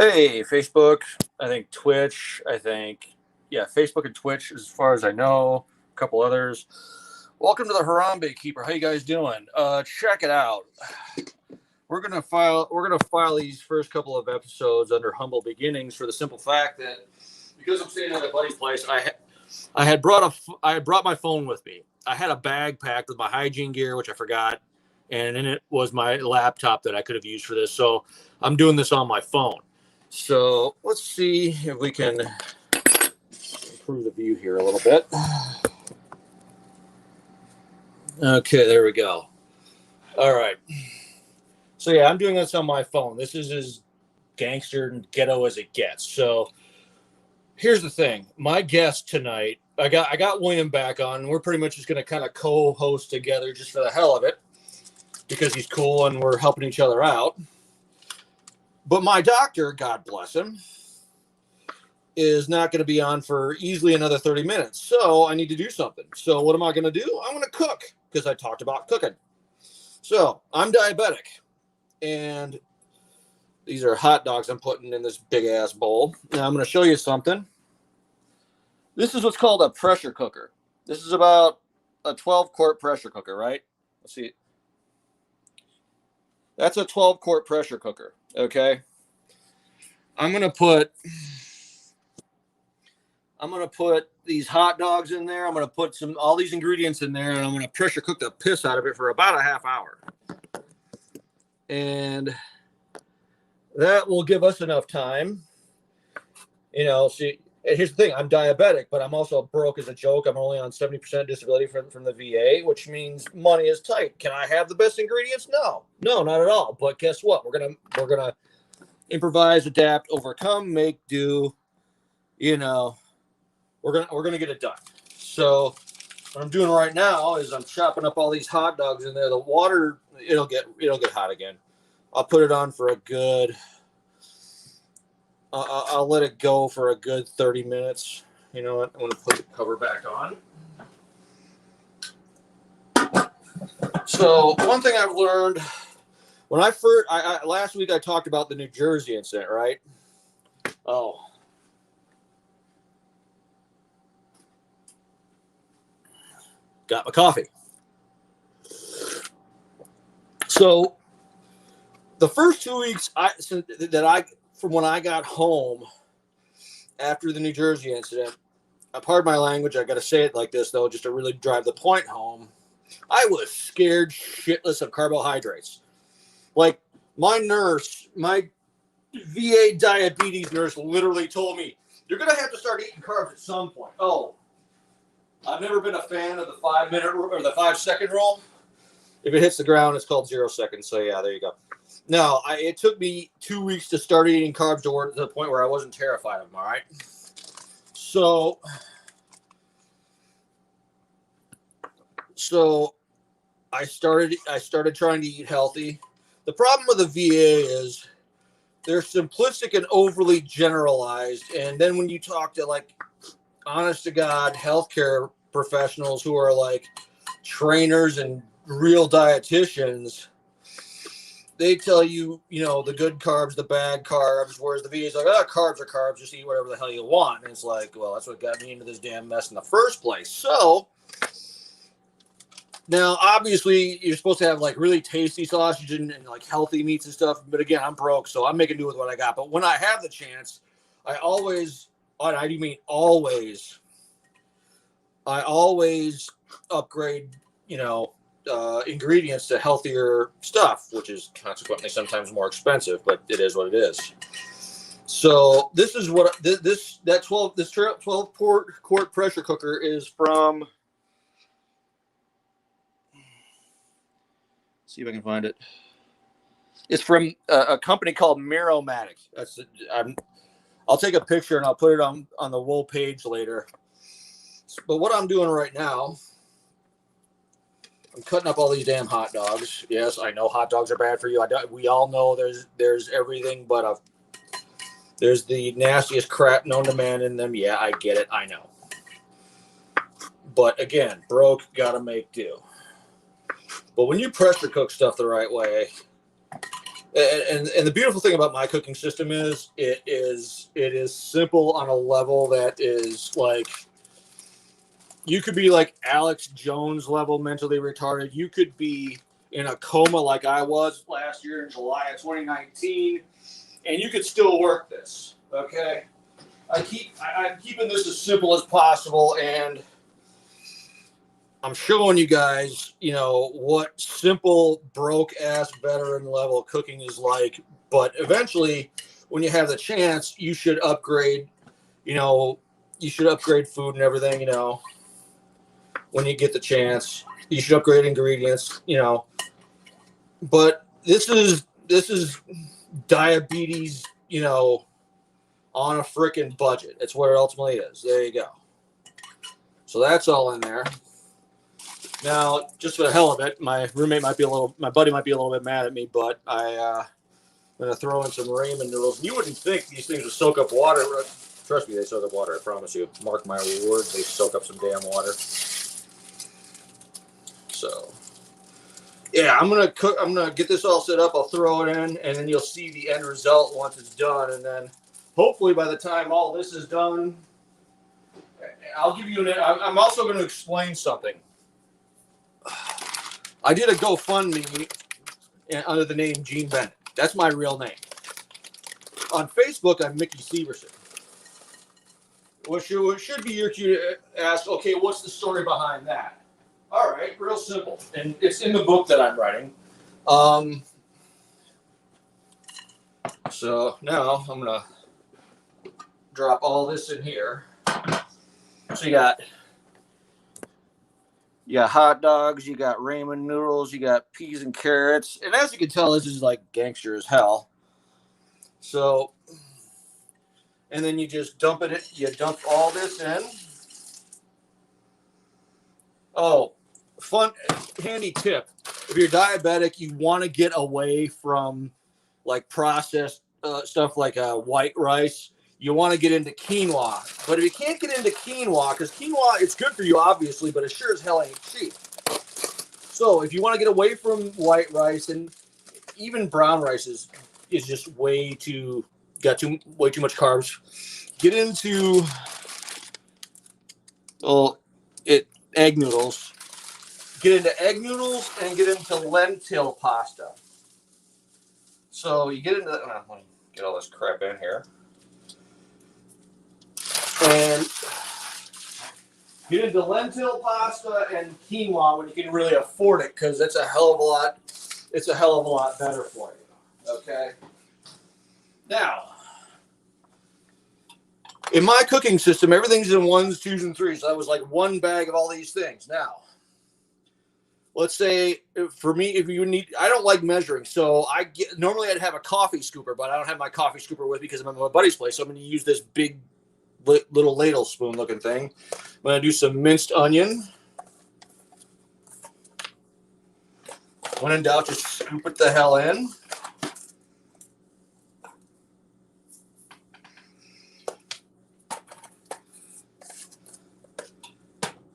Hey, Facebook, I think Twitch, yeah, Facebook and Twitch, as far as I know, a couple others. Welcome to the Harambe Keeper. How you guys doing? Check it out. We're gonna file these first couple of episodes under humble beginnings for the simple fact that because I'm staying at a buddy's place, I had brought my phone with me. I had a bag packed with my hygiene gear, which I forgot, and in it was my laptop that I could have used for this. So I'm doing this on my phone. So let's see if we can improve the view here a little bit. Okay, there we go. All right. So yeah, I'm doing this on my phone. This is as gangster and ghetto as it gets. So here's the thing. My guest tonight, I got William back on. We're pretty much just going to kind of co-host together just for the hell of it because he's cool and we're helping each other out. But my doctor, God bless him, is not going to be on for easily another 30 minutes. So I need to do something. So what am I going to do? I'm going to cook because I talked about cooking. So I'm diabetic. And these are hot dogs I'm putting in this big ass bowl. Now I'm going to show you something. This is what's called a pressure cooker. This is about a 12-quart pressure cooker, right? Let's see. That's a 12-quart pressure cooker, okay? I'm going to put these hot dogs in there. I'm going to put all these ingredients in there, and I'm going to pressure cook the piss out of it for about a half hour. And that will give us enough time. See, here's the thing. I'm diabetic, but I'm also broke as a joke. I'm only on 70% disability from the VA, which means money is tight. Can I have the best ingredients? No, not at all. But guess what? We're gonna improvise, adapt, overcome, make do. We're gonna get it done. So what I'm doing right now is I'm chopping up all these hot dogs in there. The water, it'll get hot again. I'll put it on for a good. I'll let it go for a good 30 minutes. You know what? I'm going to put the cover back on. So one thing I've learned when last week I talked about the New Jersey incident, right? Oh. Got my coffee. So the first 2 weeks from when I got home after the New Jersey incident, pardon my language, I got to say it like this, though, just to really drive the point home. I was scared shitless of carbohydrates. Like, my VA diabetes nurse literally told me, you're going to have to start eating carbs at some point. Oh, I've never been a fan of the 5-minute or the 5-second rule. If it hits the ground, it's called 0 seconds. So, yeah, there you go. No, it took me 2 weeks to start eating carbs to the point where I wasn't terrified of them, all right? So I started trying to eat healthy. The problem with the VA is they're simplistic and overly generalized. And then when you talk to, like, honest to God healthcare professionals who are like trainers and real dietitians, they tell you, the good carbs, the bad carbs, whereas the VA is like, carbs are carbs, just eat whatever the hell you want. And it's like, well, that's what got me into this damn mess in the first place. So now, obviously, you're supposed to have like really tasty sausage and like healthy meats and stuff. But again, I'm broke, so I'm making do with what I got. But when I have the chance, I always upgrade, ingredients to healthier stuff, which is consequently sometimes more expensive, but it is what it is. So this is what this 12 quart pressure cooker is from. See if I can find it. It's from a company called Miromatic. I'll take a picture and I'll put it on the Wool page later. But what I'm doing right now, I'm cutting up all these damn hot dogs. Yes, I know hot dogs are bad for you. We all know there's everything, but there's the nastiest crap known to man in them. Yeah, I get it. I know. But again, broke, gotta make do. But when you pressure cook stuff the right way, And the beautiful thing about my cooking system is it is simple on a level that is like, you could be like Alex Jones level mentally retarded. You could be in a coma like I was last year in July of 2019, and you could still work this. Okay, I'm keeping this as simple as possible, and I'm showing you guys, what simple broke ass veteran level cooking is like. But eventually, when you have the chance, you should upgrade. You should upgrade food and everything. When you get the chance, you should upgrade ingredients. But this is diabetes. On a freaking budget. It's what it ultimately is. There you go. So that's all in there. Now, just for the hell of it, my buddy might be a little bit mad at me, but I'm gonna throw in some ramen noodles. You wouldn't think these things would soak up water. Trust me, they soak up water. I promise you. Mark my words, they soak up some damn water. So, yeah, I'm gonna get this all set up. I'll throw it in, and then you'll see the end result once it's done. And then, hopefully, by the time all this is done, I'll give you I'm also going to explain something. I did a GoFundMe under the name Gene Bennett. That's my real name. On Facebook, I'm Mickey Severson. Which should be your cue to ask, okay, what's the story behind that? All right, real simple. And it's in the book that I'm writing. So now I'm going to drop all this in here. So you got hot dogs, you got ramen noodles, you got peas and carrots. And as you can tell, this is like gangster as hell. So, and then you just dump all this in. Oh, fun, handy tip. If you're diabetic, you want to get away from like processed stuff like white rice. You want to get into quinoa. But if you can't get into quinoa, because quinoa, it's good for you, obviously, but it sure as hell ain't cheap. So if you want to get away from white rice, and even brown rice is just way too much carbs, get into egg noodles. Get into egg noodles and get into lentil pasta. So you get into that. Let me get all this crap in here. And get into lentil pasta and quinoa when you can really afford it, because it's a hell of a lot. It's a hell of a lot better for you. Okay. Now, in my cooking system, everything's in 1s, 2s, and 3s. So that was like one bag of all these things. Now, let's say for me, I don't like measuring. So normally I'd have a coffee scooper, but I don't have my coffee scooper with me because I'm at my buddy's place. So I'm going to use this big little ladle spoon looking thing. I'm going to do some minced onion. When in doubt, just scoop it the hell in.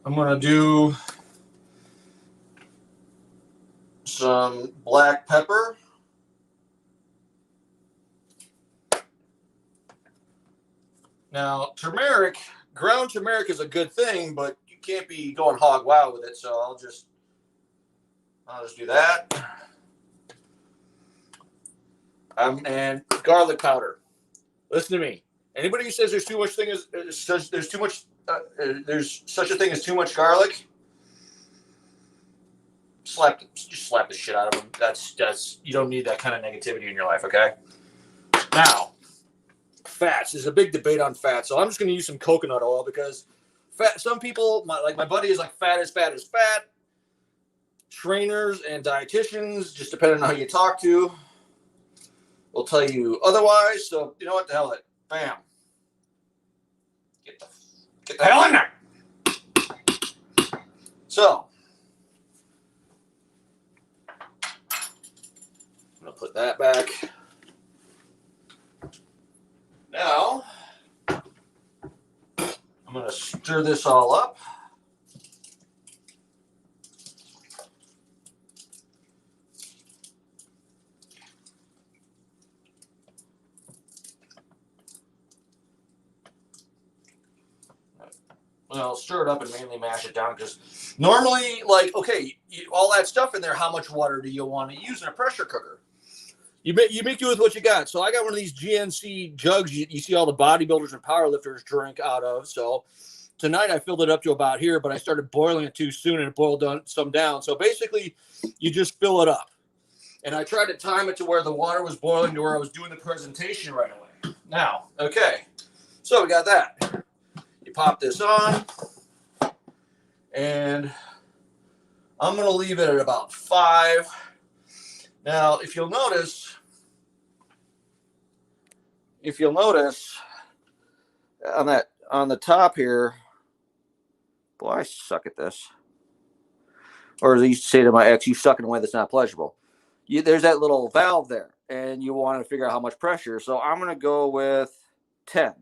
I'm going to do some black pepper. Now, ground turmeric is a good thing, but you can't be going hog wild with it. So I'll just do that. And garlic powder. Listen to me. Anybody who says there's such a thing as too much garlic, just slap the shit out of them. That's you don't need that kind of negativity in your life, okay? Now, fats. There's a big debate on fat, so I'm just going to use some coconut oil because some people, like my buddy, is like fat is fat is fat. Trainers and dietitians, just depending on how you talk to, will tell you otherwise. So you know what? The hell it. Bam. Get the hell in there. So I'm going to put that back. Now I'm going to stir this all up. Well, stir it up and mainly mash it down, because normally, like, okay, all that stuff in there, how much water do you want to use in a pressure cooker? You make do with what you got. So I got one of these GNC jugs you see all the bodybuilders and powerlifters drink out of. So tonight I filled it up to about here, but I started boiling it too soon and it boiled some down. So basically, you just fill it up. And I tried to time it to where the water was boiling to where I was doing the presentation right away. Now, okay, so we got that. You pop this on, and I'm going to leave it at about 5. Now, if you'll notice on the top here, boy, I suck at this. Or as I used to say to my ex, you suck in a way that's not pleasurable. There's that little valve there, and you want to figure out how much pressure. So I'm going to go with 10.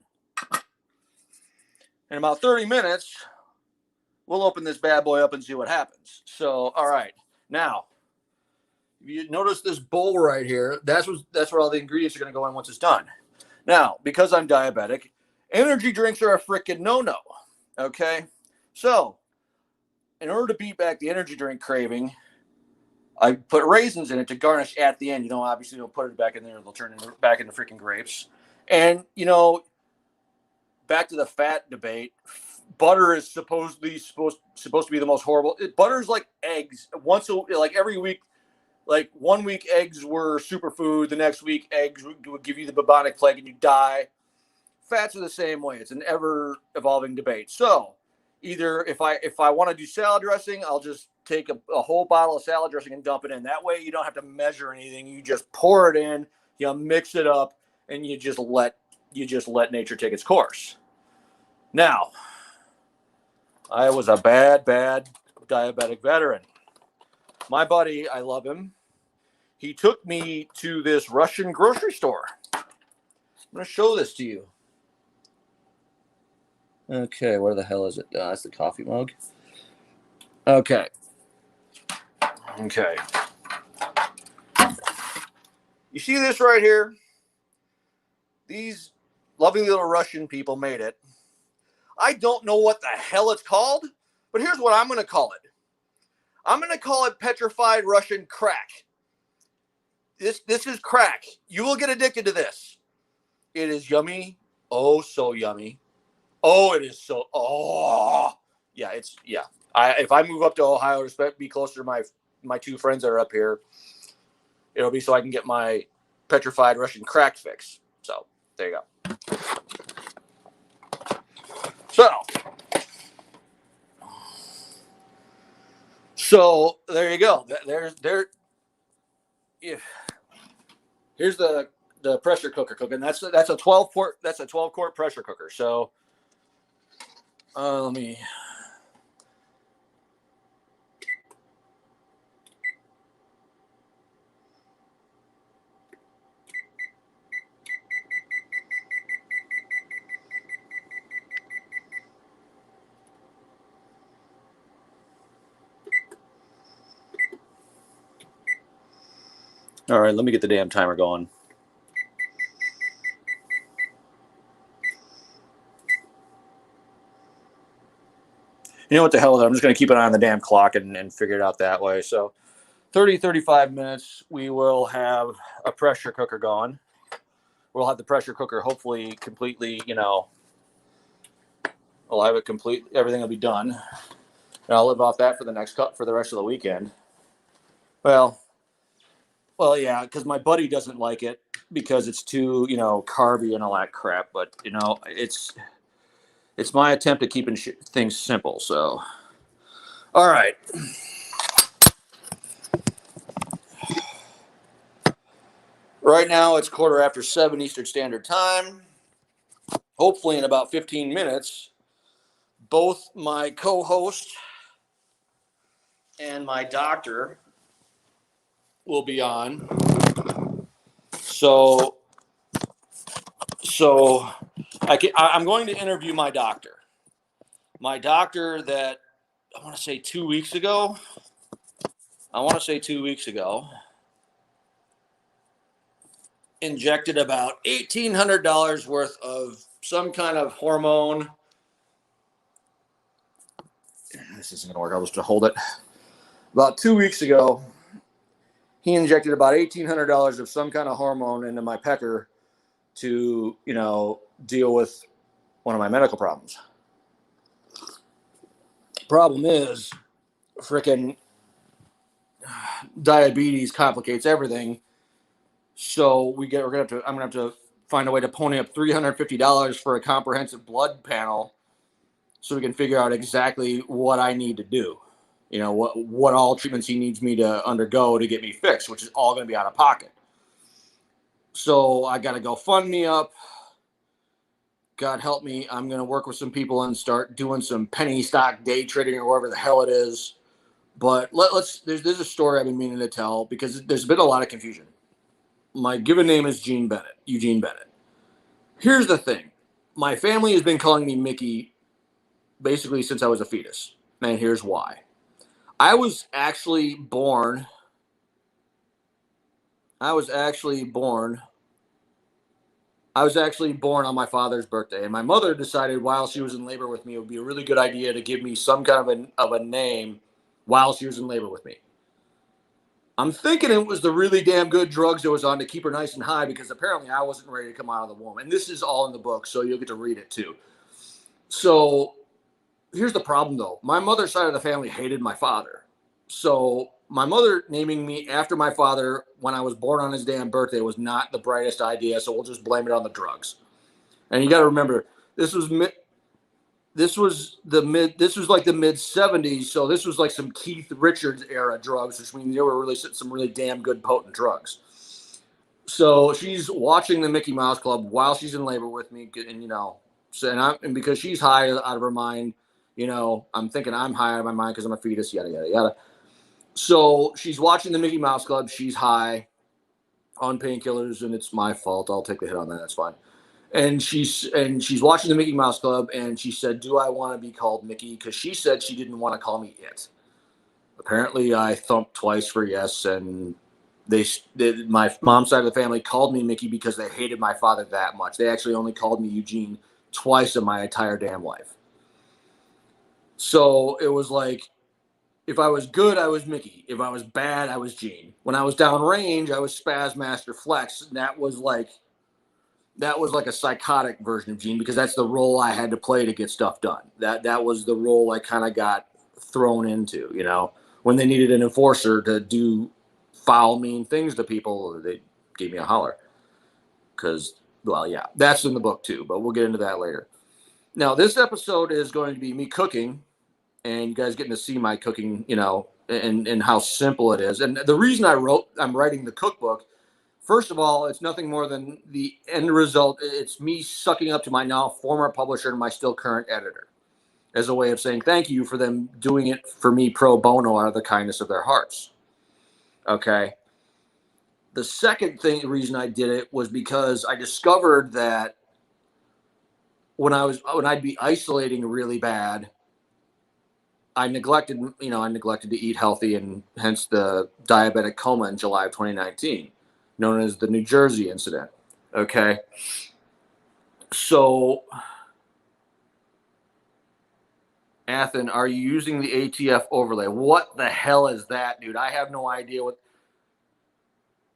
In about 30 minutes, we'll open this bad boy up and see what happens. So, all right. Now, if you notice this bowl right here, that's where all the ingredients are going to go in once it's done. Now, because I'm diabetic, energy drinks are a freaking no-no. Okay? So, in order to beat back the energy drink craving, I put raisins in it to garnish at the end. Obviously, don't put it back in there. They'll turn back into freaking grapes. And, back to the fat debate, butter is supposed to be the most horrible. Butter is like eggs. Like every week, like 1 week eggs were superfood. The next week, eggs would give you the bubonic plague and you die. Fats are the same way. It's an ever-evolving debate. So, either if I want to do salad dressing, I'll just take a whole bottle of salad dressing and dump it in. That way you don't have to measure anything. You just pour it in, you mix it up, and you just let nature take its course. Now, I was a bad diabetic veteran. My buddy, I love him. He took me to this Russian grocery store. I'm going to show this to you. Okay, where the hell is it? That's the coffee mug. Okay. You see this right here? These lovely little Russian people made it. I don't know what the hell it's called, but here's what I'm going to call it. I'm going to call it petrified Russian crack. This is crack. You will get addicted to this. It is yummy. Oh, so yummy. Oh, it is so. Oh, yeah. If I move up to Ohio to be closer to my two friends that are up here, it'll be so I can get my petrified Russian crack fix. So there you go. So there you go. Here's the pressure cooker cooking. That's a 12 quart pressure cooker. So let me. All right, let me get the damn timer going. You know what the hell? I'm just going to keep an eye on the damn clock and figure it out that way. So 35 minutes, we will have a pressure cooker going. We'll have the pressure cooker hopefully completely, we'll have it complete. Everything will be done. And I'll live off that for the rest of the weekend. Well, yeah, because my buddy doesn't like it because it's too, carby and all that crap. But, it's my attempt at keeping things simple. So, all right. Right now, it's 7:15 Eastern Standard Time. Hopefully, in about 15 minutes, both my co-host and my doctor will be on. So I'm going to interview my doctor. My doctor that I want to say 2 weeks ago. Injected about $1,800 worth of some kind of hormone this isn't going to work. I'll just hold it. About 2 weeks ago, he injected about $1,800 of some kind of hormone into my pecker to, deal with one of my medical problems. Problem is, freaking diabetes complicates everything. So I'm gonna have to find a way to pony up $350 for a comprehensive blood panel, so we can figure out exactly what I need to do. What all treatments he needs me to undergo to get me fixed, which is all going to be out of pocket. So I got to go fund me up. God help me. I'm going to work with some people and start doing some penny stock day trading or whatever the hell it is. But there's a story I've been meaning to tell because there's been a lot of confusion. My given name is Eugene Bennett. Here's the thing. My family has been calling me Mickey basically since I was a fetus. And here's why. I was actually born on my father's birthday, and my mother decided while she was in labor with me it would be a really good idea to give me some kind of a name while she was in labor with me. I'm thinking it was the really damn good drugs that was on to keep her nice and high because apparently I wasn't ready to come out of the womb. And this is all in the book, so you'll get to read it too. So here's the problem, though. My mother's side of the family hated my father. So my mother naming me after my father when I was born on his damn birthday was not the brightest idea, so we'll just blame it on the drugs. And you got to remember, this was like the mid 70s, so this was like some Keith Richards era drugs, which means they were really some really damn good potent drugs. So she's watching the Mickey Mouse Club while she's in labor with me, and because she's high out of her mind, I'm thinking I'm high out of my mind because I'm a fetus, yada yada yada. So she's watching the Mickey Mouse Club. She's high on painkillers, and it's my fault. I'll take the hit on that. That's fine. And she's watching the Mickey Mouse Club, and she said, "Do I want to be called Mickey?" Because she said she didn't want to call me it. Apparently, I thumped twice for yes, and my mom's side of the family called me Mickey because they hated my father that much. They actually only called me Eugene twice in my entire damn life. So it was like, if I was good, I was Mickey. If I was bad, I was Gene. When I was downrange, I was Spaz Master Flex. And that was like a psychotic version of Gene because that's the role I had to play to get stuff done. That was the role I kind of got thrown into, when they needed an enforcer to do foul, mean things to people, they gave me a holler. Because, well, yeah, that's in the book too, but we'll get into that later. Now, this episode is going to be me cooking, and you guys getting to see my cooking, and how simple it is. And the reason I'm writing the cookbook, first of all, it's nothing more than the end result. It's me sucking up to my now former publisher and my still current editor as a way of saying thank you for them doing it for me pro bono out of the kindness of their hearts. Okay. The second reason I did it was because I discovered that when I'd be isolating really bad, I neglected to eat healthy, and hence the diabetic coma in July of 2019, known as the New Jersey incident. Okay. So, Athen, are you using the ATF overlay? What the hell is that, dude? I have no idea what.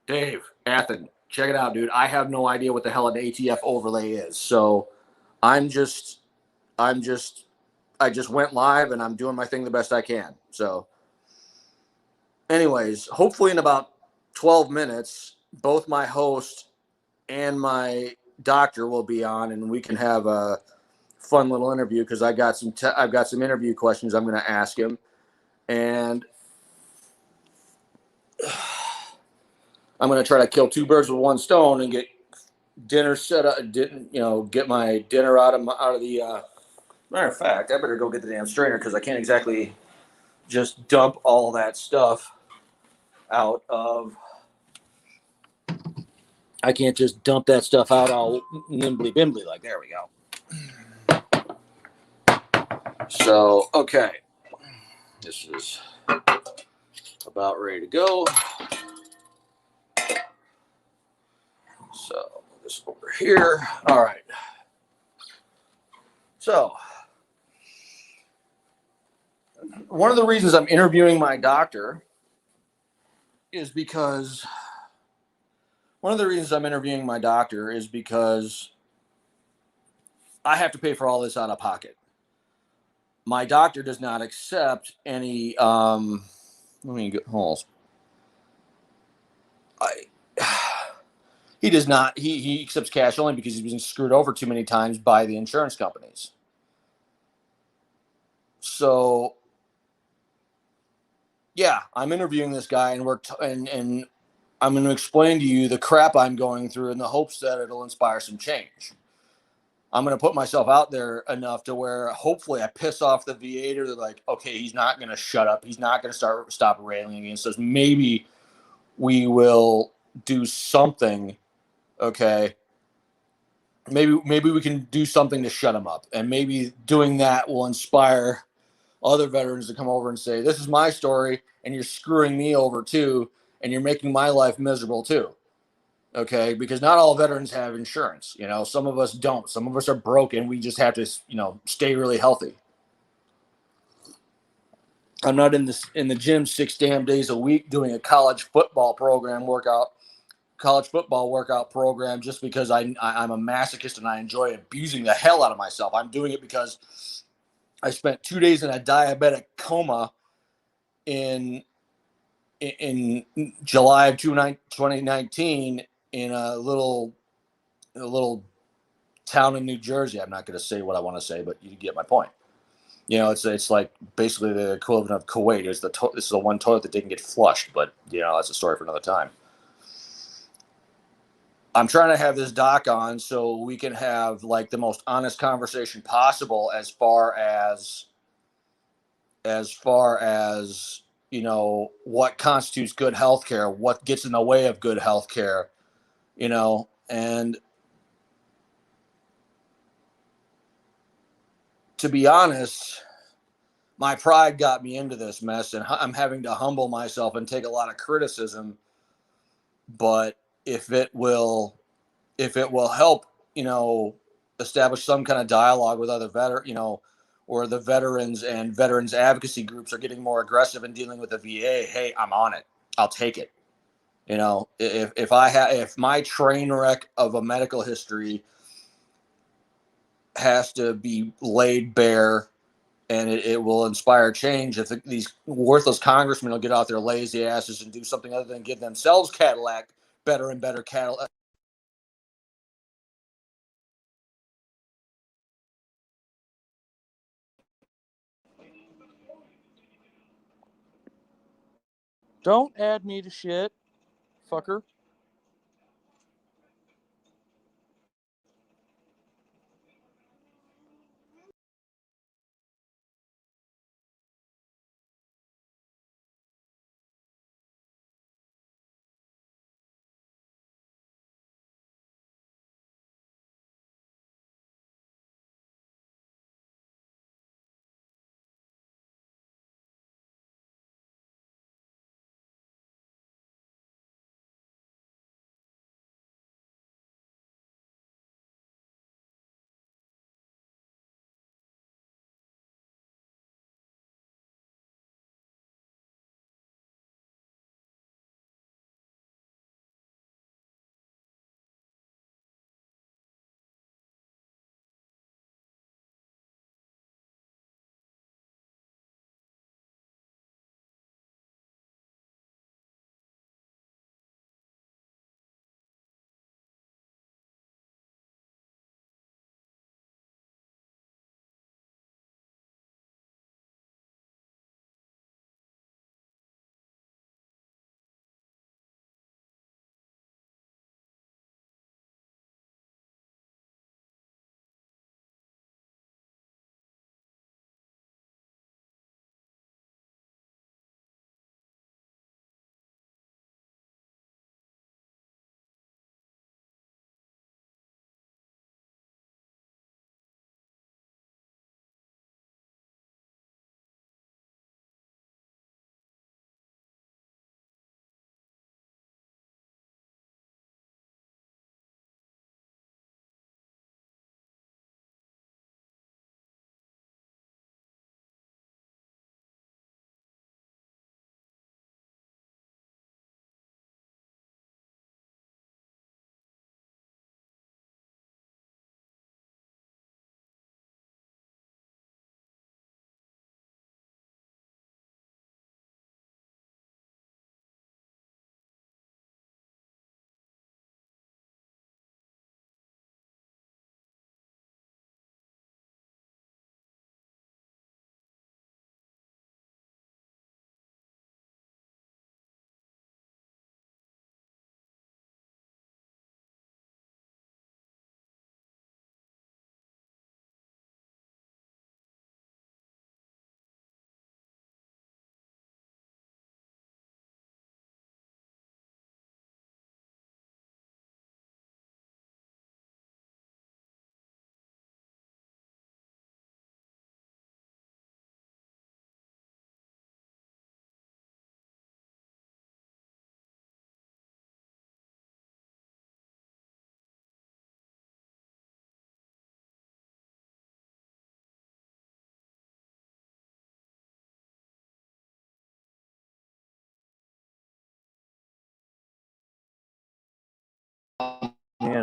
Dave, Athen, check it out, dude. I have no idea what the hell an ATF overlay is. So, I just went live and I'm doing my thing the best I can. So, anyways, hopefully in about 12 minutes, both my host and my doctor will be on, and we can have a fun little interview because I've got some interview questions I'm going to ask him, and I'm going to try to kill two birds with one stone and get dinner set up. Get my dinner out of the. Matter of fact, I better go get the damn strainer because I can't exactly just dump all that stuff out of. I can't just dump that stuff out all nimbly bimbly like. There we go. So, okay. This is about ready to go. So, this over here. All right. So, one of the reasons I'm interviewing my doctor is because I have to pay for all this out of pocket. My doctor does not accept any. Let me get holes. I. He does not. He accepts cash only because he's been screwed over too many times by the insurance companies. So, yeah, I'm interviewing this guy, and and I'm going to explain to you the crap I'm going through in the hopes that it'll inspire some change. I'm going to put myself out there enough to where hopefully I piss off the VA. They're like, okay, he's not going to shut up. He's not going to stop railing against us. Maybe we will do something. Okay, maybe we can do something to shut him up, and maybe doing that will inspire other veterans to come over and say, this is my story, and you're screwing me over too, and you're making my life miserable too. Okay, because not all veterans have insurance. Some of us don't. Some of us are broken. We just have to stay really healthy. I'm not in the gym 6 damn days a week doing a college football program just because I'm a masochist and I enjoy abusing the hell out of myself. I'm doing it because I spent 2 days in a diabetic coma in July of 2019 in a little town in New Jersey. I'm not going to say what I want to say, but you get my point. It's like basically the equivalent of Kuwait. This is the one toilet that didn't get flushed, but that's a story for another time. I'm trying to have this doc on so we can have like the most honest conversation possible as far as what constitutes good healthcare, what gets in the way of good healthcare, and to be honest, my pride got me into this mess, and I'm having to humble myself and take a lot of criticism. But if it will help, establish some kind of dialogue with other or the veterans and veterans advocacy groups are getting more aggressive in dealing with the VA, hey, I'm on it. I'll take it. If my train wreck of a medical history has to be laid bare and it will inspire change, if these worthless congressmen will get out their lazy asses and do something other than give themselves better and better Cadillac. Don't add me to shit, fucker.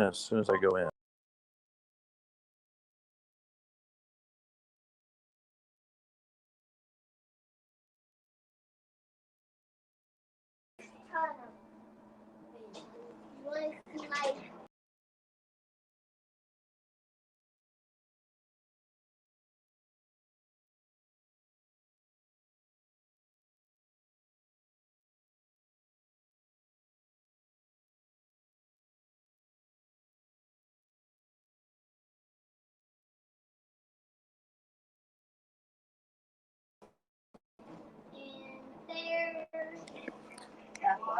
as soon as I go in.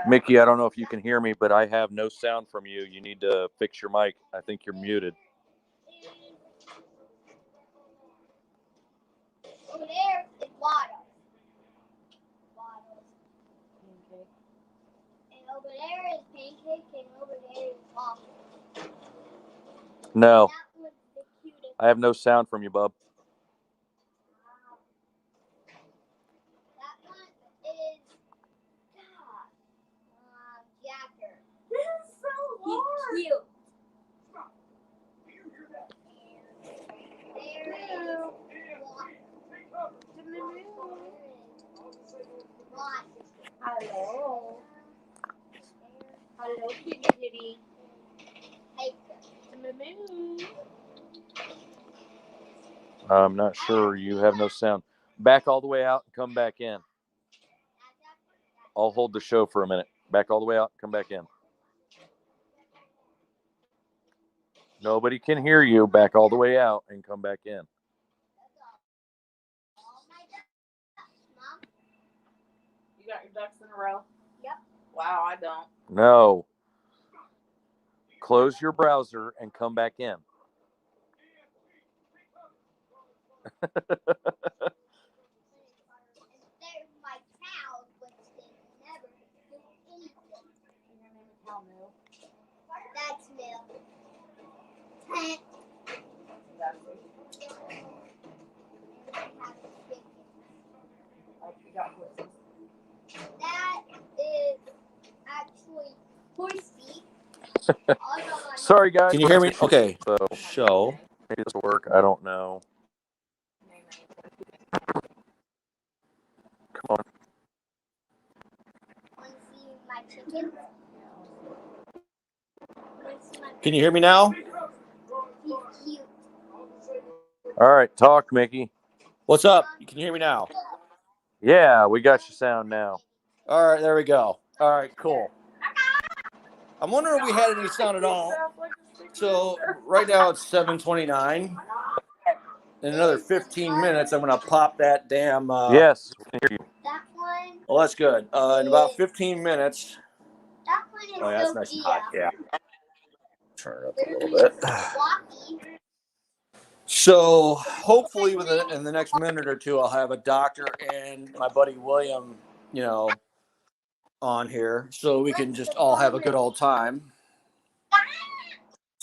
Mickey, I don't know if you can hear me, but I have no sound from you. You need to fix your mic. I think you're muted. Over there is water. Pancake. And over there is pancake, and over there is waffle. No. That was the cutest. I have no sound from you, bub. That one is Jacker. This is so hard. He's cute. Hello. Hello, kitty kitty. Hey, I'm not sure. You have no sound. Back all the way out and come back in. I'll hold the show for a minute. Back all the way out and come back in. Nobody can hear you. Back all the way out and come back in. You got your ducks in a row? Yep. Wow, I don't. No. Close your browser and come back in. They're my cows, but they never do anything. Your name is Cal Mill. That's Mill. That's it. You got horses. That is actually horse feet. Sorry, guys. Can you hear me? Okay. So Show. maybe this will work. I don't know. Come on. Want to see my chicken? Can you hear me now? He's cute. All right. Talk, Mickey. What's up? Can you hear me now? Yeah, we got your sound now. All right, there we go. All right, cool. I'm wondering if we had any sound at all. So right now it's 7:29. In another 15 minutes, I'm gonna pop that damn. Yes, we can hear you. That one. Well, that's good. In about 15 minutes. That one is Oh, yeah, that's Sophia. nice and hot. Yeah. Turn it up a little bit. Walkie. So hopefully, in the next minute or two, I'll have a doctor and my buddy William, on here, so we can just all have a good old time.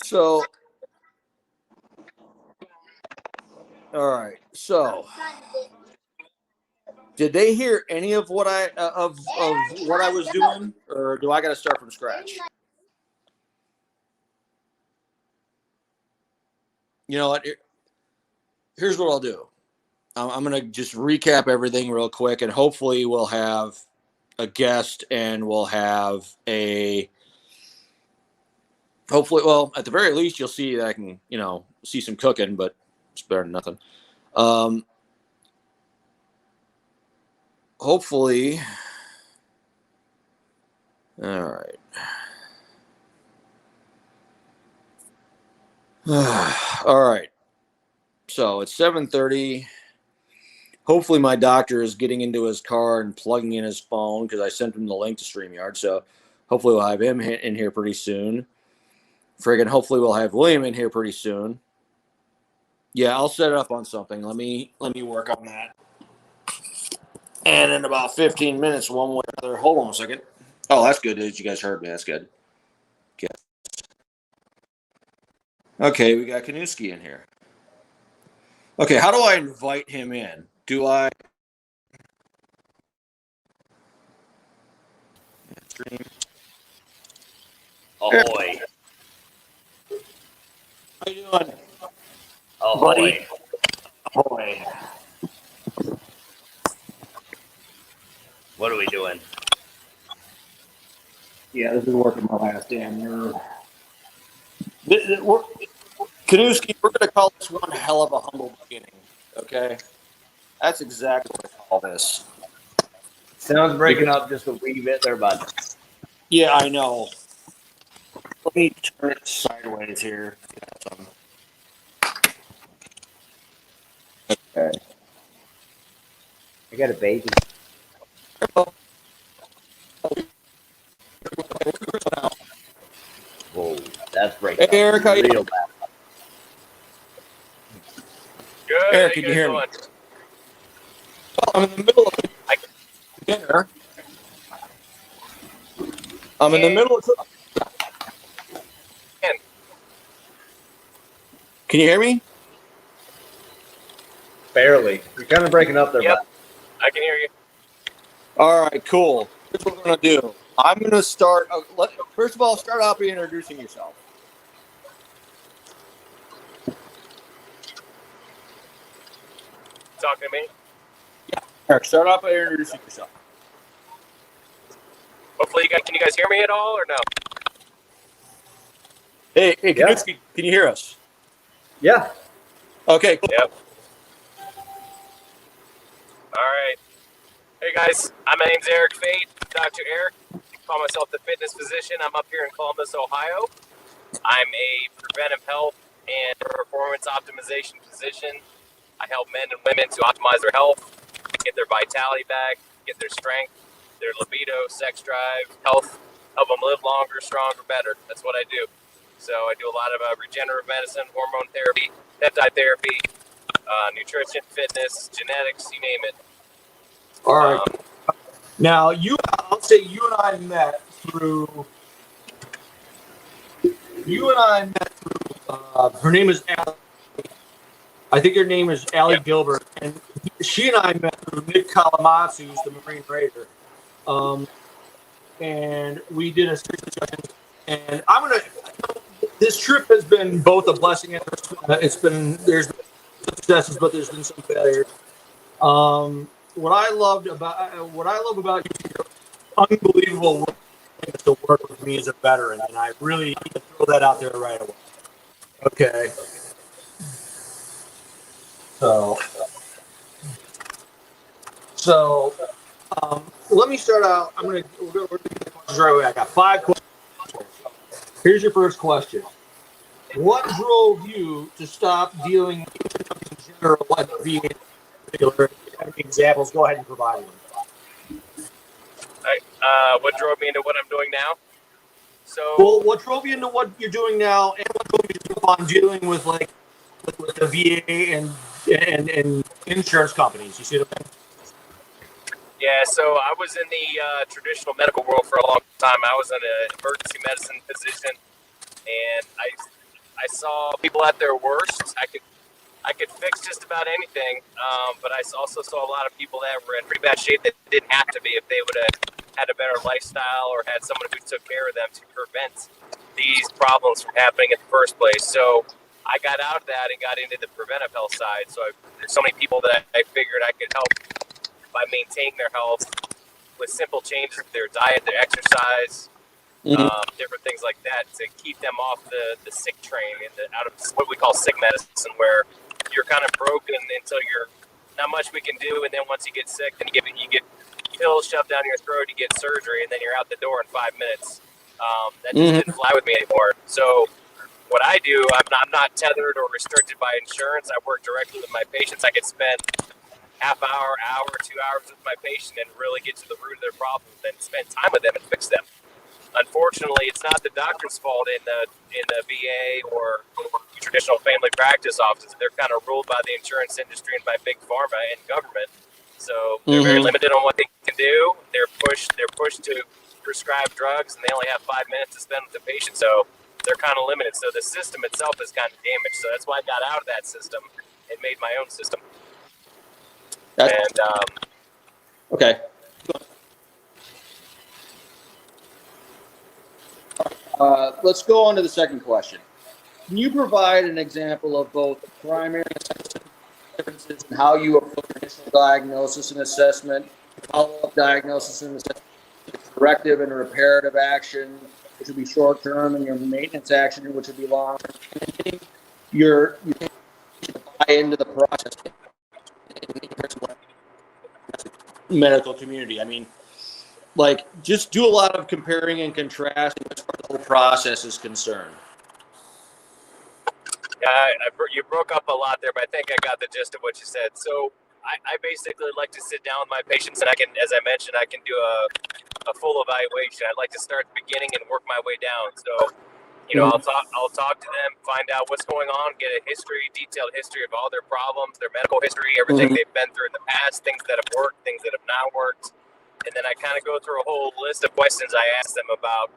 So, all right. So, did they hear any of what I of what I was doing, or do I got to start from scratch? You know what? Here's what I'll do. I'm going to just recap everything real quick, and hopefully we'll have a guest and we'll have hopefully, well, at the very least, you'll see that I can, see some cooking, but it's better than nothing. Hopefully, all right. All right. So it's 7:30. Hopefully my doctor is getting into his car and plugging in his phone because I sent him the link to StreamYard. So hopefully we'll have him in here pretty soon. Hopefully we'll have William in here pretty soon. Yeah, I'll set it up on something. Let me work on that. And in about 15 minutes, one way or another. Hold on a second. Oh, that's good. You guys heard me. That's good. Okay, we got Kanuski in here. Okay, how do I invite him in? Do I stream? Ahoy. How you doing, Oh buddy? boy, Boy. what are we doing? Yeah, this is working my last damn nerve. Kanewski, we're going to call this one hell of a humble beginning, okay? That's exactly what I call this. Sounds breaking up just a wee bit there, bud. Yeah, I know. Let me turn it sideways here. Okay. I got a baby. Whoa, that's breaking Hey, Eric, how up you real bad. Good. Eric, How can you you guys hear doing? me? I'm in the middle of dinner. I'm in the middle of. Can. Can you hear me? Barely. You're kind of breaking up there, Yep. bud. I can hear you. All right, cool. Here's what we're gonna do. I'm gonna start. First of all, start out by introducing yourself. Talking to me. Eric, start out by introducing yourself. Hopefully, can you guys hear me at all or no? Hey, Yeah. Kanewski, can you hear us? Yeah. Okay, cool. Yep. All right. Hey guys, my name's Eric Fate, Dr. Eric. I call myself the fitness physician. I'm up here in Columbus, Ohio. I'm a preventive health and performance optimization physician. I help men and women to optimize their health, get their vitality back, get their strength, their libido, sex drive, health, help them live longer, stronger, better. That's what I do. So I do a lot of regenerative medicine, hormone therapy, peptide therapy, nutrition, fitness, genetics, you name it. All right. Now, I'll say you and I met through. Her name is Allie. I think her name is Allie Yep. Gilbert, and she and I met through Nick Kalamatsu, who's the Marine Raider. And we did a series discussion. And this trip has been both a blessing and there's been successes, but there's been some failures. What I love about you, you're unbelievable willingness to work with me as a veteran, and I really need to throw that out there right away. Okay. So let me start out. We're gonna get the questions right away. I got 5 questions. Here's your first question. What drove you to stop dealing in general, like VA in particular? If you have any examples, go ahead and provide them. What drove me into what I'm doing now? So, Well, what drove you into what you're doing now, and what drove you to keep on dealing with with the VA and insurance companies? You see what I mean? yeah, so I was in the traditional medical world for a long time. I was an emergency medicine physician, and I saw people at their worst. I could fix just about anything, but I also saw a lot of people that were in pretty bad shape that didn't have to be if they would have had a better lifestyle or had someone who took care of them to prevent these problems from happening in the first place. So I got out of that and got into the preventive health side. So there's so many people that I figured I could help by maintaining their health with simple changes to their diet, their exercise, different things like that to keep them off the sick train and out of what we call sick medicine, where you're kind of broken until you're not much we can do, and then once you get sick, then you get pills shoved down your throat, you get surgery, and then you're out the door in 5 minutes. That just didn't fly with me anymore. So what I do, I'm not tethered or restricted by insurance. I work directly with my patients. I could spend half hour, 2 hours with my patient and really get to the root of their problems and spend time with them and fix them. Unfortunately, it's not the doctor's fault in the VA or traditional family practice offices. They're kind of ruled by the insurance industry and by big pharma and government. So they're very limited on what they can do. They're pushed to prescribe drugs, and they only have 5 minutes to spend with the patient. So they're kind of limited. So the system itself is kind of damaged. So that's why I got out of that system and made my own system. Okay. Let's go on to the second question. can you provide an example of both the primary differences in how you approach initial diagnosis and assessment, follow-up diagnosis and assessment, corrective and reparative action, which would be short-term, and your maintenance action, which would be long-term? You buy into the process medical community. I mean, like, just do a lot of comparing and contrasting as far as the whole process is concerned. Yeah, you broke up a lot there, but I think I got the gist of what you said. So I basically like to sit down with my patients, and I can, as I mentioned, I can do a full evaluation. I'd like to start at the beginning and work my way down. So, you know, I'll talk to them, find out what's going on, get a detailed history of all their problems, their medical history, everything they've been through in the past, things that have worked, things that have not worked. And then I kind of go through a whole list of questions I ask them about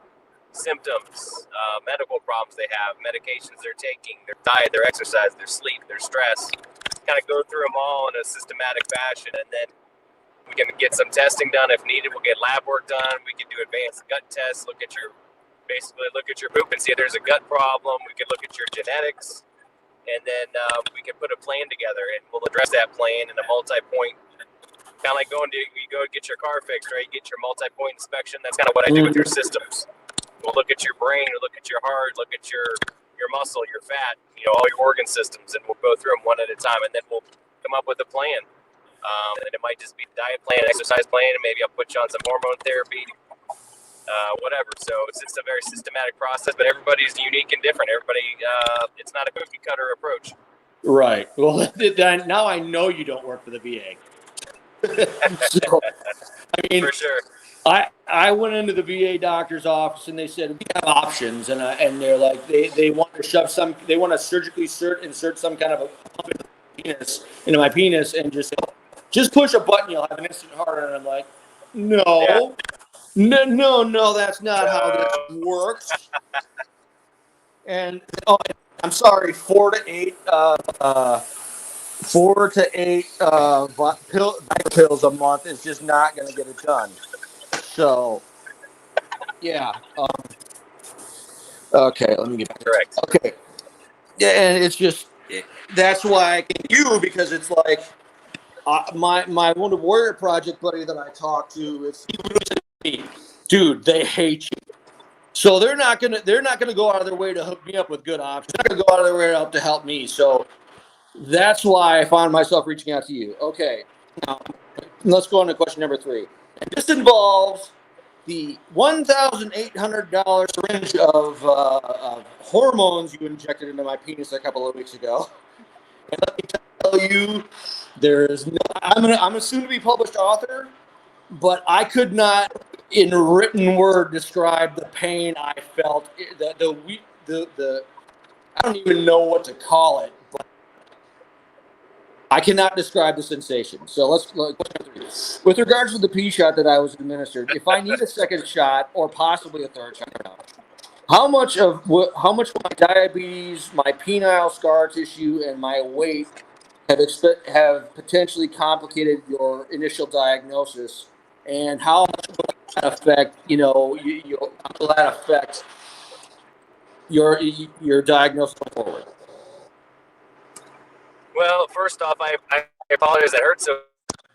symptoms, medical problems they have, medications they're taking, their diet, their exercise, their sleep, their stress. Kind of go through them all in a systematic fashion, and then we can get some testing done if needed. We'll get lab work done. We can do advanced gut tests. Look at your poop and see if there's a gut problem. We can look at your genetics, and then we can put a plan together, and we'll address that plan in a multi-point. Kind of like you go get your car fixed, right? You get your multi-point inspection. That's kind of what I do with your systems. We'll look at your brain, we'll look at your heart, look at your muscle, your fat, you know, all your organ systems, and we'll go through them one at a time, and then we'll come up with a plan. And it might just be diet plan, exercise plan, and maybe I'll put you on some hormone therapy, whatever. So it's just a very systematic process, but everybody's unique and different. Everybody, it's not a cookie cutter approach. Right. Well, now I know you don't work for the VA. So, I mean, For sure. I went into the VA doctor's office and they said we have options, and they're like they want to surgically insert some kind of a pump into my penis and just push a button, you'll have an instant heart. And I'm like, no, that's not how this works. And I'm sorry, 4 to 8 pills a month is just not going to get it done. So, yeah. Okay, let me get back. Correct. Okay. Yeah, and it's just that's why I came to you, because it's like my Wounded Warrior Project buddy that I talked to. It's dude, they hate you. So they're not gonna go out of their way to hook me up with good options. They're not gonna go out of their way to help me. So that's why I found myself reaching out to you. Okay, now let's go on to question number 3. And this involves the $1,800 syringe of hormones you injected into my penis a couple of weeks ago. And let me tell you, I'm a soon-to-be published author, but I could not, in written word, describe the pain I felt. I don't even know what to call it, but I cannot describe the sensation. So with regards to the P shot that I was administered, if I need a second shot or possibly a third shot, how much of my diabetes, my penile scar tissue, and my weight have potentially complicated your initial diagnosis, and how much will that affect your diagnosis going forward? Well, first off, I apologize. It hurts so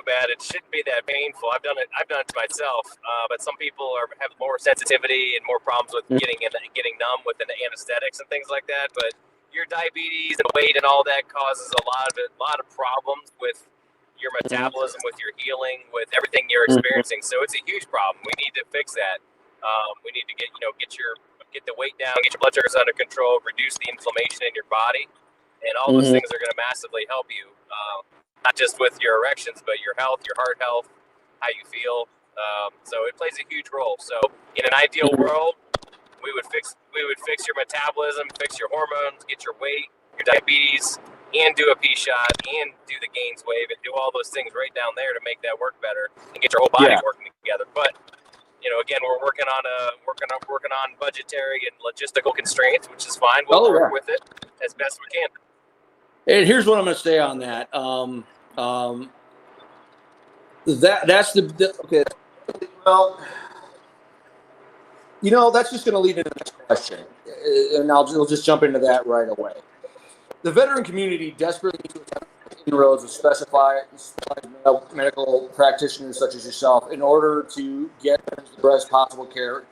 bad. It shouldn't be that painful. I've done it to myself. But some people have more sensitivity and more problems with getting numb with the anesthetics and things like that. But your diabetes and weight and all that causes a lot of problems with your metabolism, with your healing, with everything you're experiencing. So it's a huge problem. We need to fix that. We need to get the weight down, get your blood sugars under control, reduce the inflammation in your body. And all those things are going to massively help you, not just with your erections, but your health, your heart health, how you feel. So it plays a huge role. So in an ideal world, we would fix your metabolism, fix your hormones, get your weight, your diabetes, and do a P shot, and do the gains wave, and do all those things right down there to make that work better and get your whole body working together. But again, we're working on budgetary and logistical constraints, which is fine. We'll work with it as best we can. And here's what I'm going to say on that. That's the okay. Well, That's just going to lead into the next question, and we'll just jump into that right away. The veteran community desperately needs to attempt inroads with specialized medical practitioners such as yourself in order to get the best possible care.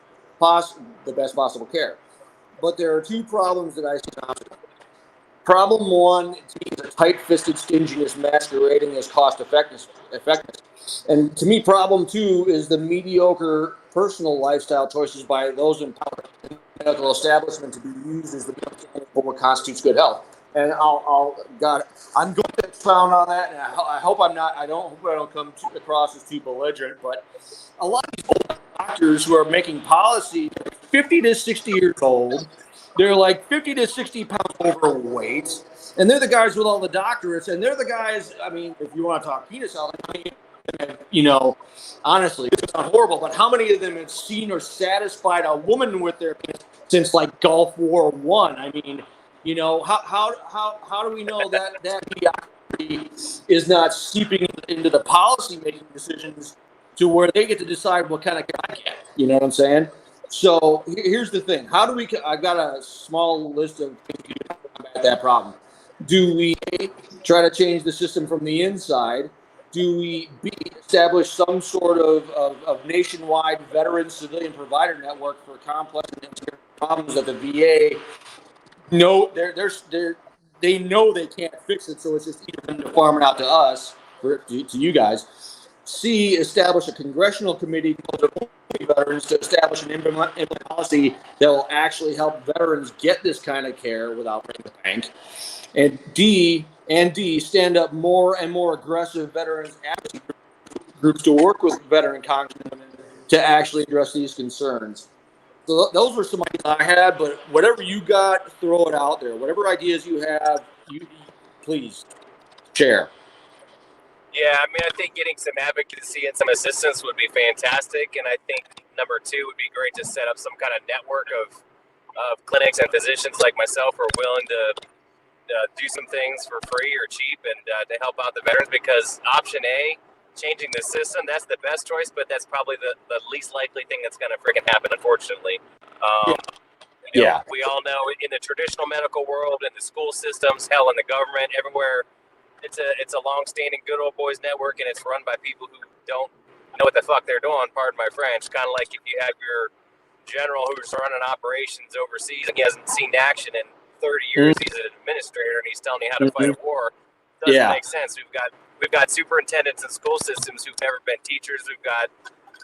But there are two problems that I see. Problem one is a tight-fisted stinginess masquerading as cost-effectiveness. And to me, problem two is the mediocre personal lifestyle choices by those in power in the medical establishment to be used as the standard for what constitutes good health. And I'm going to expound on that, and I hope I don't come across as too belligerent, but a lot of these old doctors who are making policy, 50 to 60 years old, they're like 50 to 60 pounds overweight, and they're the guys with all the doctorates, and they're the guys, I mean, if you want to talk penis health, honestly, it's not horrible, but how many of them have seen or satisfied a woman with their penis since like Gulf War I? I mean, how do we know that mediocrity is not seeping into the policy making decisions to where they get to decide what kind of guy I get? You know what I'm saying? So here's the thing. I've got a small list of things to combat that problem. Do we try to change the system from the inside? Do we establish some sort of nationwide veteran civilian provider network for complex and problems that the VA they know they can't fix it, so it's just easier for them to farm it out to us, to you guys. C, establish a congressional committee called the veterans to establish an implement policy that will actually help veterans get this kind of care without breaking the bank. And D, stand up more and more aggressive veterans advocacy groups to work with veteran congressmen to actually address these concerns. So those were some ideas I had, but whatever you got, throw it out there. Whatever ideas you have, you please share. Yeah, I mean, I think getting some advocacy and some assistance would be fantastic, and I think number two would be great to set up some kind of network of clinics and physicians like myself who are willing to do some things for free or cheap and to help out the veterans, because option A, changing the system, that's the best choice, but that's probably the least likely thing that's going to freaking happen, unfortunately. We all know in the traditional medical world, in the school systems, hell, in the government, everywhere, it's a long-standing good old boys network, and it's run by people who don't know what the fuck they're doing, pardon my French. Kind of like if you have your general who's running operations overseas and he hasn't seen action in 30 years, he's an administrator and he's telling you how to fight a war. Doesn't make sense. We've got superintendents in school systems who've never been teachers. We've got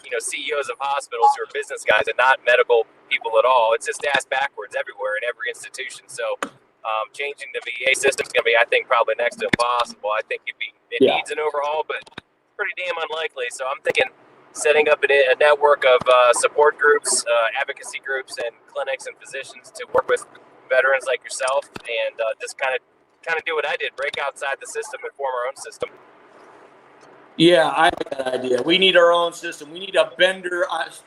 CEOs of hospitals who are business guys and not medical people at all. It's just ass backwards everywhere in every institution. So changing the VA system is going to be, I think, probably next to impossible. I think it needs an overhaul, but pretty damn unlikely. So I'm thinking setting up a network of support groups, advocacy groups, and clinics and physicians to work with veterans like yourself, and just kind of do what I did, break outside the system and form our own system. Yeah, I like that idea. We need our own system. We need a bender.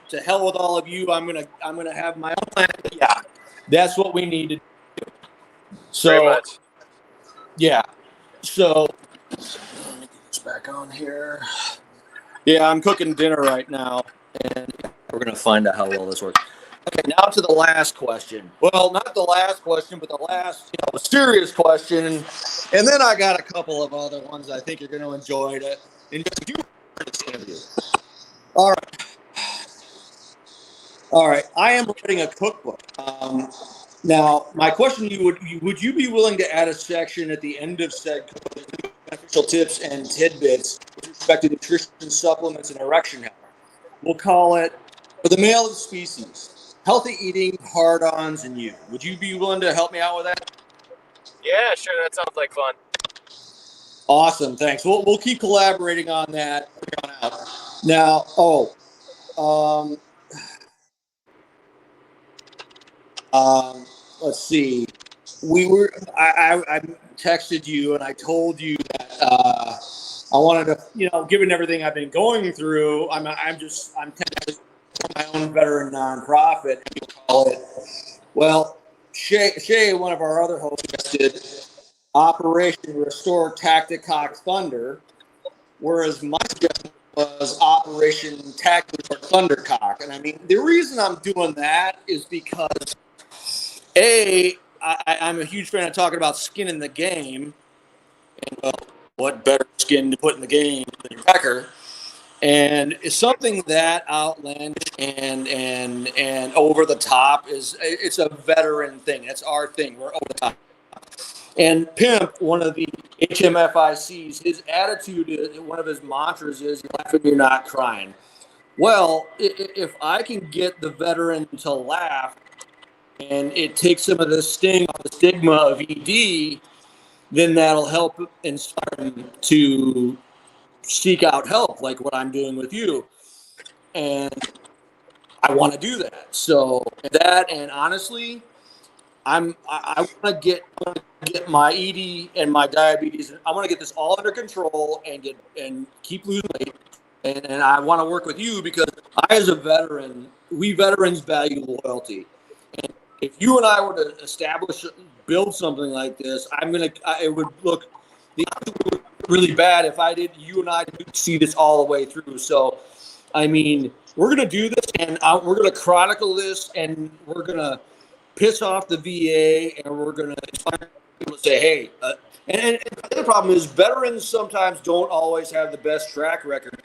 To hell with all of you. I'm gonna have my own plan. Yeah, that's what we need to do. So, very much. Yeah. So let me get this back on here. Yeah, I'm cooking dinner right now, and we're gonna find out how well this works. Okay, now to the last question. Well, not the last question, but the last, serious question. And then I got a couple of other ones I think you're going to enjoy this interview. All right. I am writing a cookbook. Now, my question to you would you be willing to add a section at the end of said cookbook, beneficial tips and tidbits with respect to nutrition, supplements, and erection health? We'll call it, for the male of the species, healthy eating, hard-ons, and you. Would you be willing to help me out with that? Yeah, sure. That sounds like fun. Awesome. Thanks. We'll keep collaborating on that from here on out. Now, let's see. I texted you and I told you that I wanted to, given everything I've been going through, I'm technically my own veteran nonprofit. Call it. Well, Shay, one of our other hosts, did Operation Restore Tactic Cock Thunder, whereas my suggestion was Operation Tackle or Thundercock. And I mean, the reason I'm doing that is because, I'm a huge fan of talking about skin in the game. And, well, what better skin to put in the game than your pecker? And it's something that outlandish and over the top it's a veteran thing. That's our thing. We're over the top. And Pimp, one of the HMFICs, his attitude, one of his mantras is, "You're laughing, you're not crying." Well, if I can get the veteran to laugh and it takes some of the sting off the stigma of ED, then that'll help inspire them to seek out help, like what I'm doing with you. And I want to do that. So that, and honestly, I want to get my ED and my diabetes. I want to get this all under control and keep losing weight. And I want to work with you because I, as a veteran, we veterans value loyalty. And if you and I were to build something like this, it would look really bad if you and I didn't see this all the way through. So, I mean, we're going to do this, and we're going to chronicle this, and we're going to piss off the VA, and we're going to inspire people to say, hey, and the other problem is veterans sometimes don't always have the best track record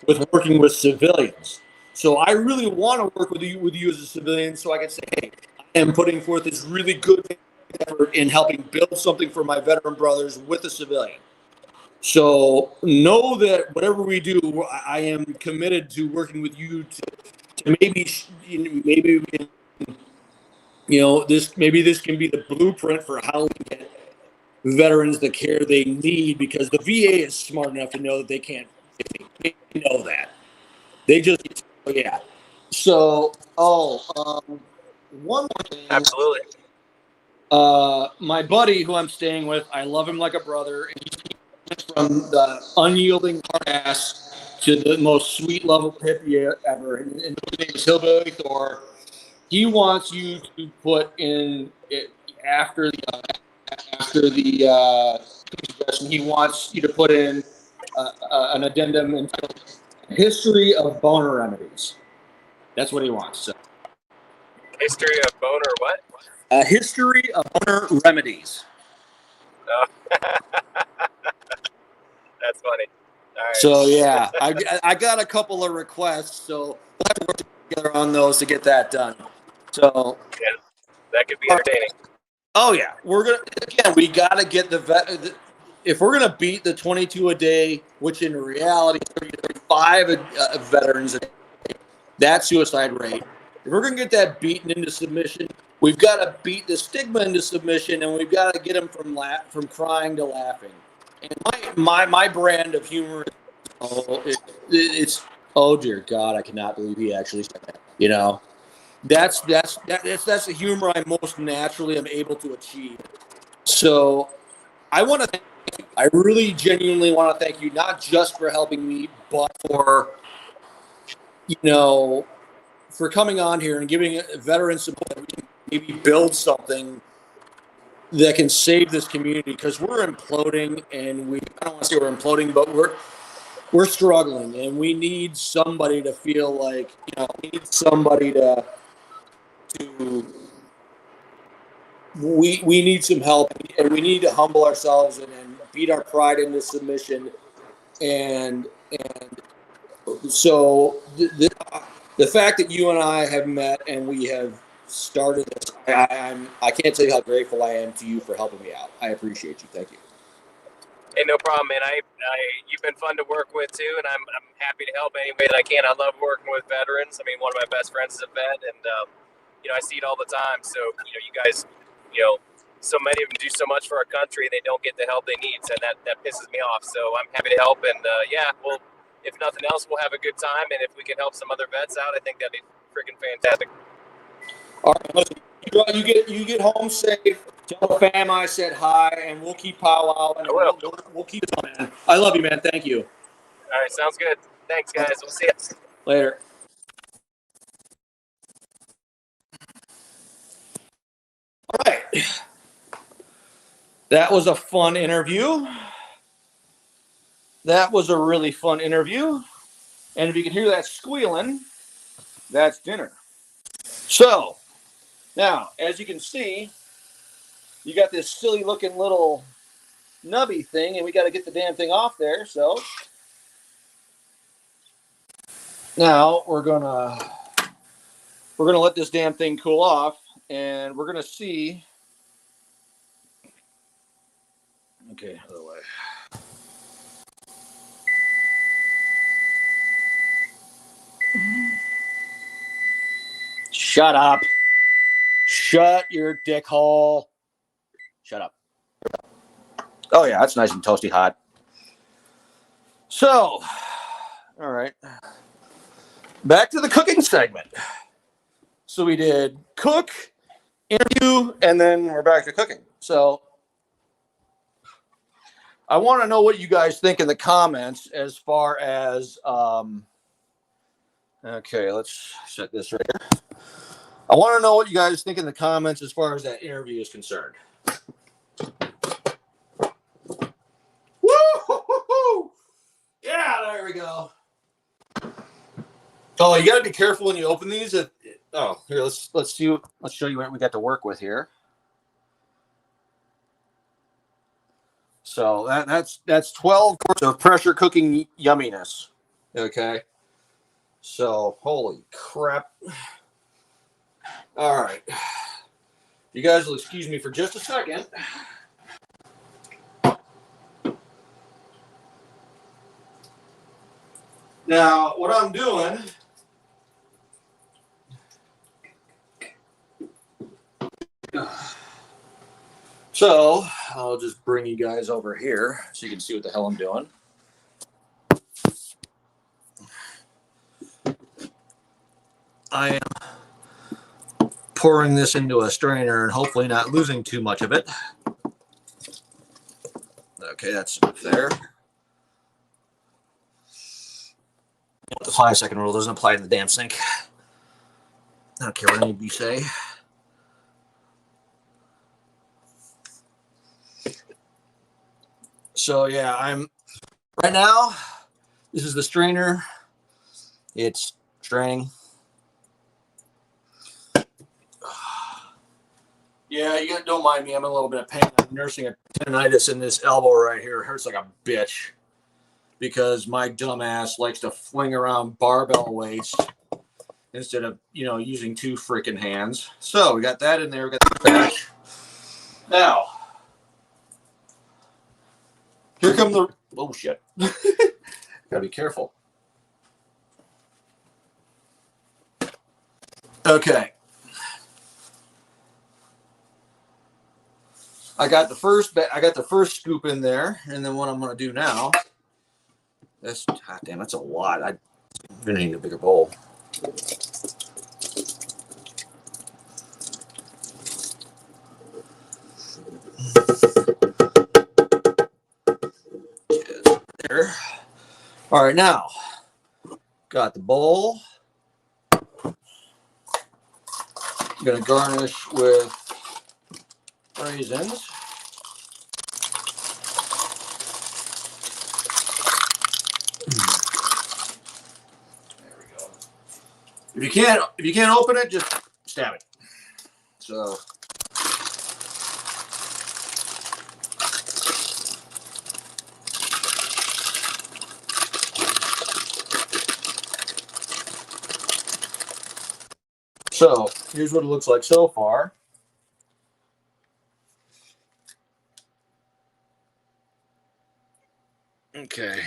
with working with civilians. So I really want to work with you as a civilian, so I can say, hey, I am putting forth this really good effort in helping build something for my veteran brothers with a civilian. So know that whatever we do, I am committed to working with you to maybe this can be the blueprint for how we get veterans the care they need, because the VA is smart enough to know that they can't. They know that. They just, yeah. So, one more thing. Absolutely. My buddy who I'm staying with, I love him like a brother. And he's from the unyielding hard ass to the most sweet level hippie ever. And his name is Hillbilly Thor. He wants you to put in it after the suggestion. He wants you to put in an addendum entitled "History of Boner Remedies." That's what he wants. So. History of boner what? A history of boner remedies. Oh. That's funny. All right. So yeah, I got a couple of requests, so we'll have to work together on those to get that done. So yeah, that could be entertaining. Oh yeah, we got to get if we're gonna beat the 22 a day, which in reality is 35 veterans a day, that suicide rate. If we're gonna get that beaten into submission, we've got to beat the stigma into submission, and we've got to get them from crying to laughing. And my brand of humor, it's oh dear God, I cannot believe he actually said that. You know, that's the humor I most naturally am able to achieve. So I want to thank you. I really genuinely want to thank you, not just for helping me, but for for coming on here and giving veteran support. We can maybe build something that can save this community, because we're imploding, and I don't want to say we're imploding, but we're struggling, and we need somebody to feel like, we need somebody we need some help, and we need to humble ourselves and beat our pride into submission. And so the fact that you and I have met and we have started this, I can't tell you how grateful I am to you for helping me out. I appreciate you. Thank you. Hey, no problem, man. You've been fun to work with too, and I'm happy to help any way that I can. I love working with veterans. I mean, one of my best friends is a vet, and I see it all the time. So you guys, so many of them do so much for our country, and they don't get the help they need, and that pisses me off. So I'm happy to help, and well, if nothing else, we'll have a good time, and if we can help some other vets out, I think that'd be freaking fantastic. All right, listen, you get home safe. Tell the fam I said hi, and we'll keep powwow. And we'll keep it on, man. I love you, man. Thank you. All right, sounds good. Thanks, guys. We'll see you later. All right, that was a fun interview. That was a really fun interview. And if you can hear that squealing, that's dinner. So, now, as you can see, you got this silly looking little nubby thing, and we got to get the damn thing off there. So, now we're gonna let this damn thing cool off, and we're gonna see. Okay, other way. Shut up. Shut your dick hole. Shut up. Oh, yeah, that's nice and toasty hot. So, all right. Back to the cooking segment. So we did cook, interview, and then we're back to cooking. So I want to know what you guys think in the comments as far as, okay, let's set this right here. I want to know what you guys think in the comments as far as that interview is concerned. Woo! Yeah, there we go. Oh, you got to be careful when you open these. Here, let's see. Let's show you what we got to work with here. So that's 12 quarts of pressure cooking yumminess. Okay. So holy crap. All right. You guys will excuse me for just a second. Now, what I'm doing, so I'll just bring you guys over here so you can see what the hell I'm doing. I am pouring this into a strainer and hopefully not losing too much of it. Okay, that's there. The 5-second rule doesn't apply to the damn sink. I don't care what any of you say. So yeah, I'm right now. This is the strainer. It's straining. Yeah, you don't mind me. I'm in a little bit of pain. I'm nursing a tendonitis in this elbow right here. It hurts like a bitch because my dumbass likes to fling around barbell weights instead of, using 2 freaking hands. So we got that in there. We got the patch. Now, here come the. Oh shit! Gotta be careful. Okay. I got the first scoop in there, and then what I'm going to do now. Goddamn, that's a lot. I'm going to need a bigger bowl. There. All right, now got the bowl. I'm going to garnish with raisins. There we go. If you can't open it, just stab it. So here's what it looks like so far. Okay.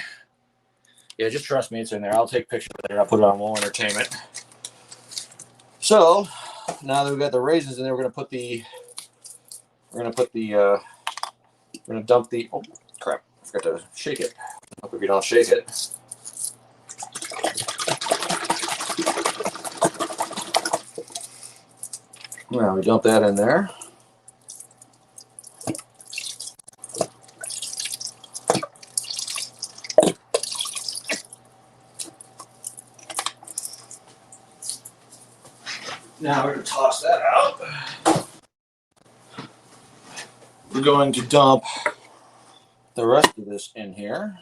Yeah, just trust me, it's in there. I'll take pictures of it. I'll put it on Wall Entertainment. So now that we've got the raisins in there, we're gonna dump the. Oh crap! I forgot to shake it. Hope if you don't shake it. Now we dump that in there. Now we're going to toss that out. We're going to dump the rest of this in here.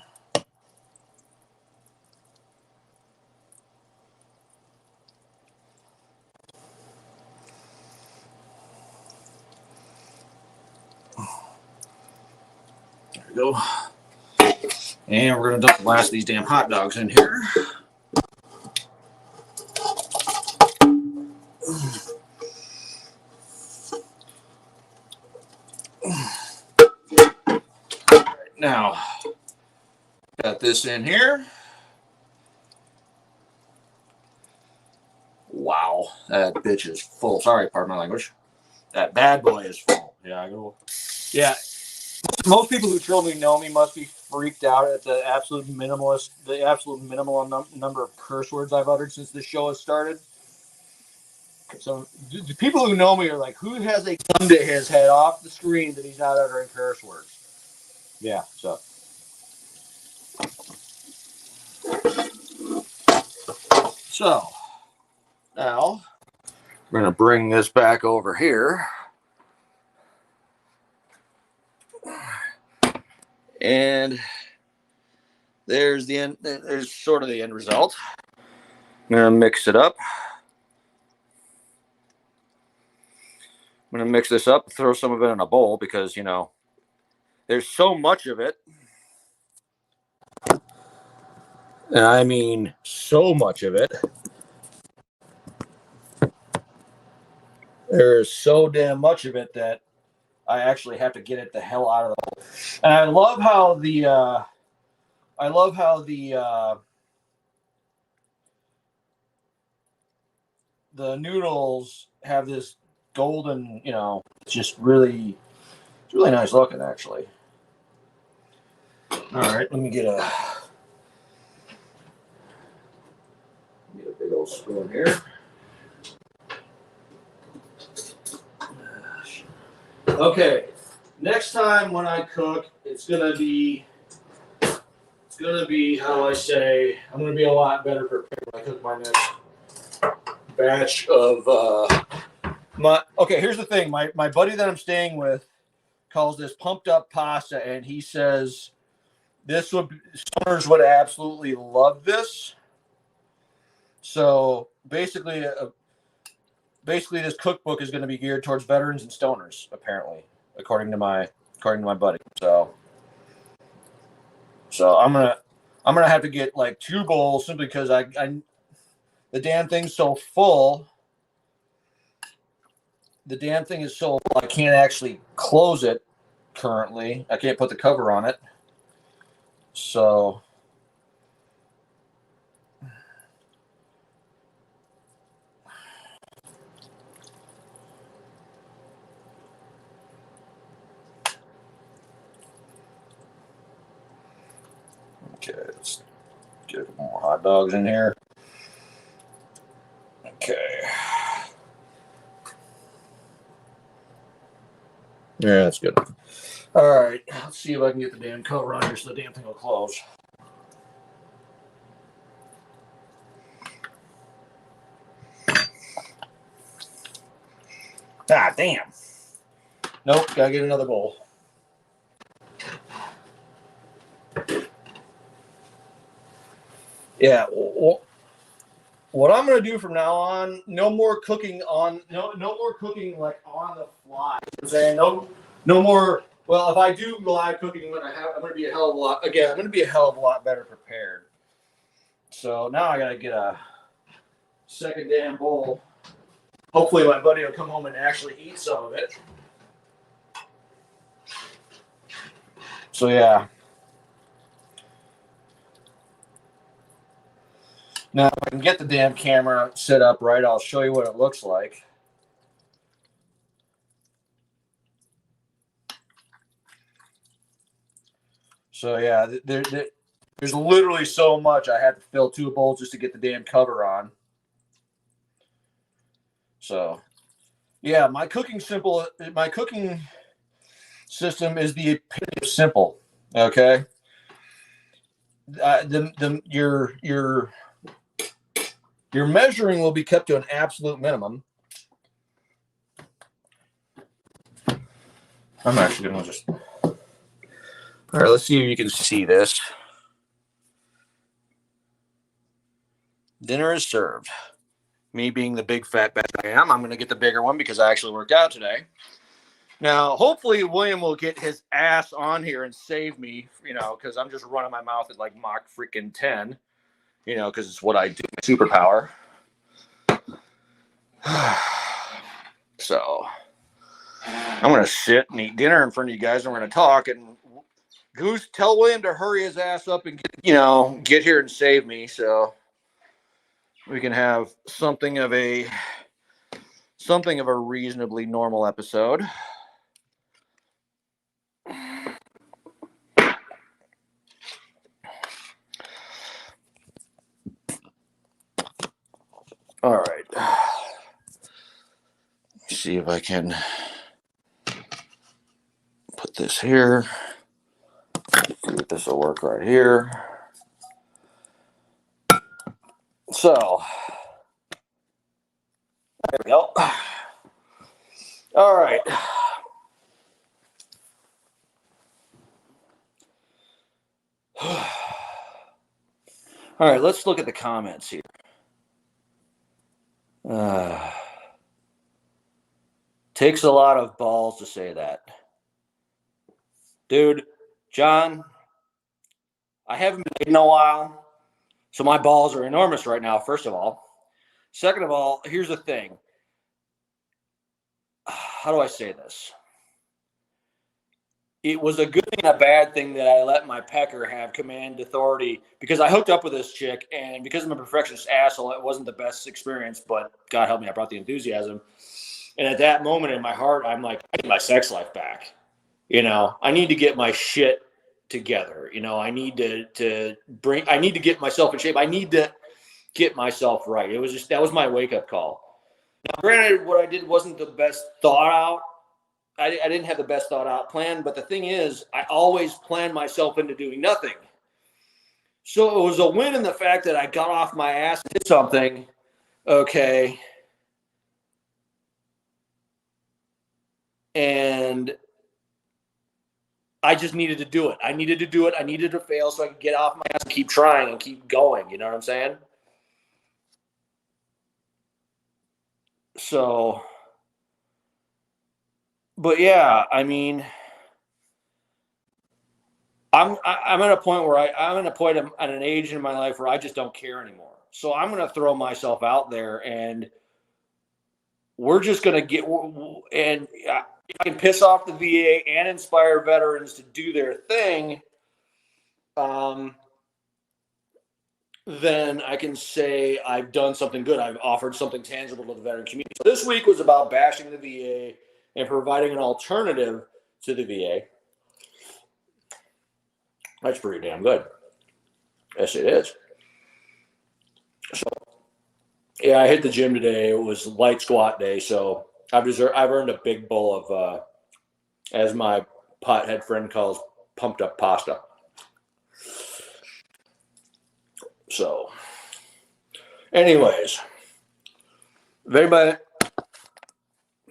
There we go. And we're going to dump the last of these damn hot dogs in here. Now, got this in here. Wow, that bitch is full. Sorry, pardon my language. That bad boy is full. Yeah, I go. Yeah, most people who truly know me must be freaked out at the absolute minimal number of curse words I've uttered since the show has started. So the people who know me are like, who has a gun to his head off the screen that he's not uttering curse words? Yeah, so now we're going to bring this back over here. And there's the end. There's sort of the end result. I'm going to mix it up. I'm going to mix this up, throw some of it in a bowl because, you know, there's so much of it. And I mean so much of it. There's so damn much of it that I actually have to get it the hell out of the bowl. And I love how the noodles have this golden, you know, it's really nice looking actually. All right, let me get a big old spoon here. Okay, next time when I cook, it's gonna be how I say, I'm gonna be a lot better prepared when I cook my next batch of here's the thing. My buddy that I'm staying with calls this pumped up pasta, and he says stoners would absolutely love this. So basically this cookbook is going to be geared towards veterans and stoners, apparently, according to my buddy. So I'm gonna have to get like 2 bowls simply because I the damn thing's so full. The damn thing is so full, I can't actually close it currently. I can't put the cover on it. So okay, let's get a couple more hot dogs in here. Okay. Yeah, that's good. All right, let's see if I can get the damn cover on here so the damn thing will close. Ah, damn. Nope, gotta get another bowl. Yeah, well, what I'm gonna do from now on, no more cooking like on the fly. I'm saying no more. Well, if I do live cooking, I'm gonna be a hell of a lot. Again, I'm gonna be a hell of a lot better prepared. So now I gotta get a second damn bowl. Hopefully, my buddy will come home and actually eat some of it. So yeah. Now, if I can get the damn camera set up right, I'll show you what it looks like. So yeah, there's literally so much I had to fill 2 bowls just to get the damn cover on. So yeah, my cooking system is the epitome of simple. Okay, your measuring will be kept to an absolute minimum. I'm actually gonna just. All right, let's see if you can see this. Dinner is served. Me being the big fat bat I am, I'm going to get the bigger one because I actually worked out today. Now, hopefully, William will get his ass on here and save me, because I'm just running my mouth at like Mach freaking 10, because it's what I do, my superpower. So, I'm going to sit and eat dinner in front of you guys, and we're going to talk. And Goose, tell William to hurry his ass up and get here and save me, so we can have something of a reasonably normal episode. All right. See if I can put this here. See if this will work right here. So, there we go. All right. All right, let's look at the comments here. Takes a lot of balls to say that. Dude, John, I haven't been in a while, so my balls are enormous right now, first of all. Second of all, here's the thing. How do I say this? It was a good thing and a bad thing that I let my pecker have command authority, because I hooked up with this chick, and because I'm a perfectionist asshole, it wasn't the best experience, but God help me, I brought the enthusiasm. And at that moment in my heart, I'm like, I need my sex life back. I need to get my shit together. I need to get myself in shape. I need to get myself right. That was my wake up call. Now, granted, what I did wasn't the best thought out. I didn't have the best thought out plan, but the thing is, I always plan myself into doing nothing. So it was a win in the fact that I got off my ass and did something. Okay. And I just needed to do it. I needed to do it. I needed to fail so I could get off my ass and keep trying and keep going. You know what I'm saying? So, but yeah, I mean, I'm at a point where at an age in my life where I just don't care anymore. So I'm going to throw myself out there, and we're just going to and if I can piss off the VA and inspire veterans to do their thing, then I can say I've done something good. I've offered something tangible to the veteran community. So this week was about bashing the VA and providing an alternative to the VA. That's pretty damn good. Yes, it is. So, yeah, I hit the gym today. It was light squat day, so I've earned a big bowl of, as my pothead friend calls, pumped up pasta. So, anyways, everybody,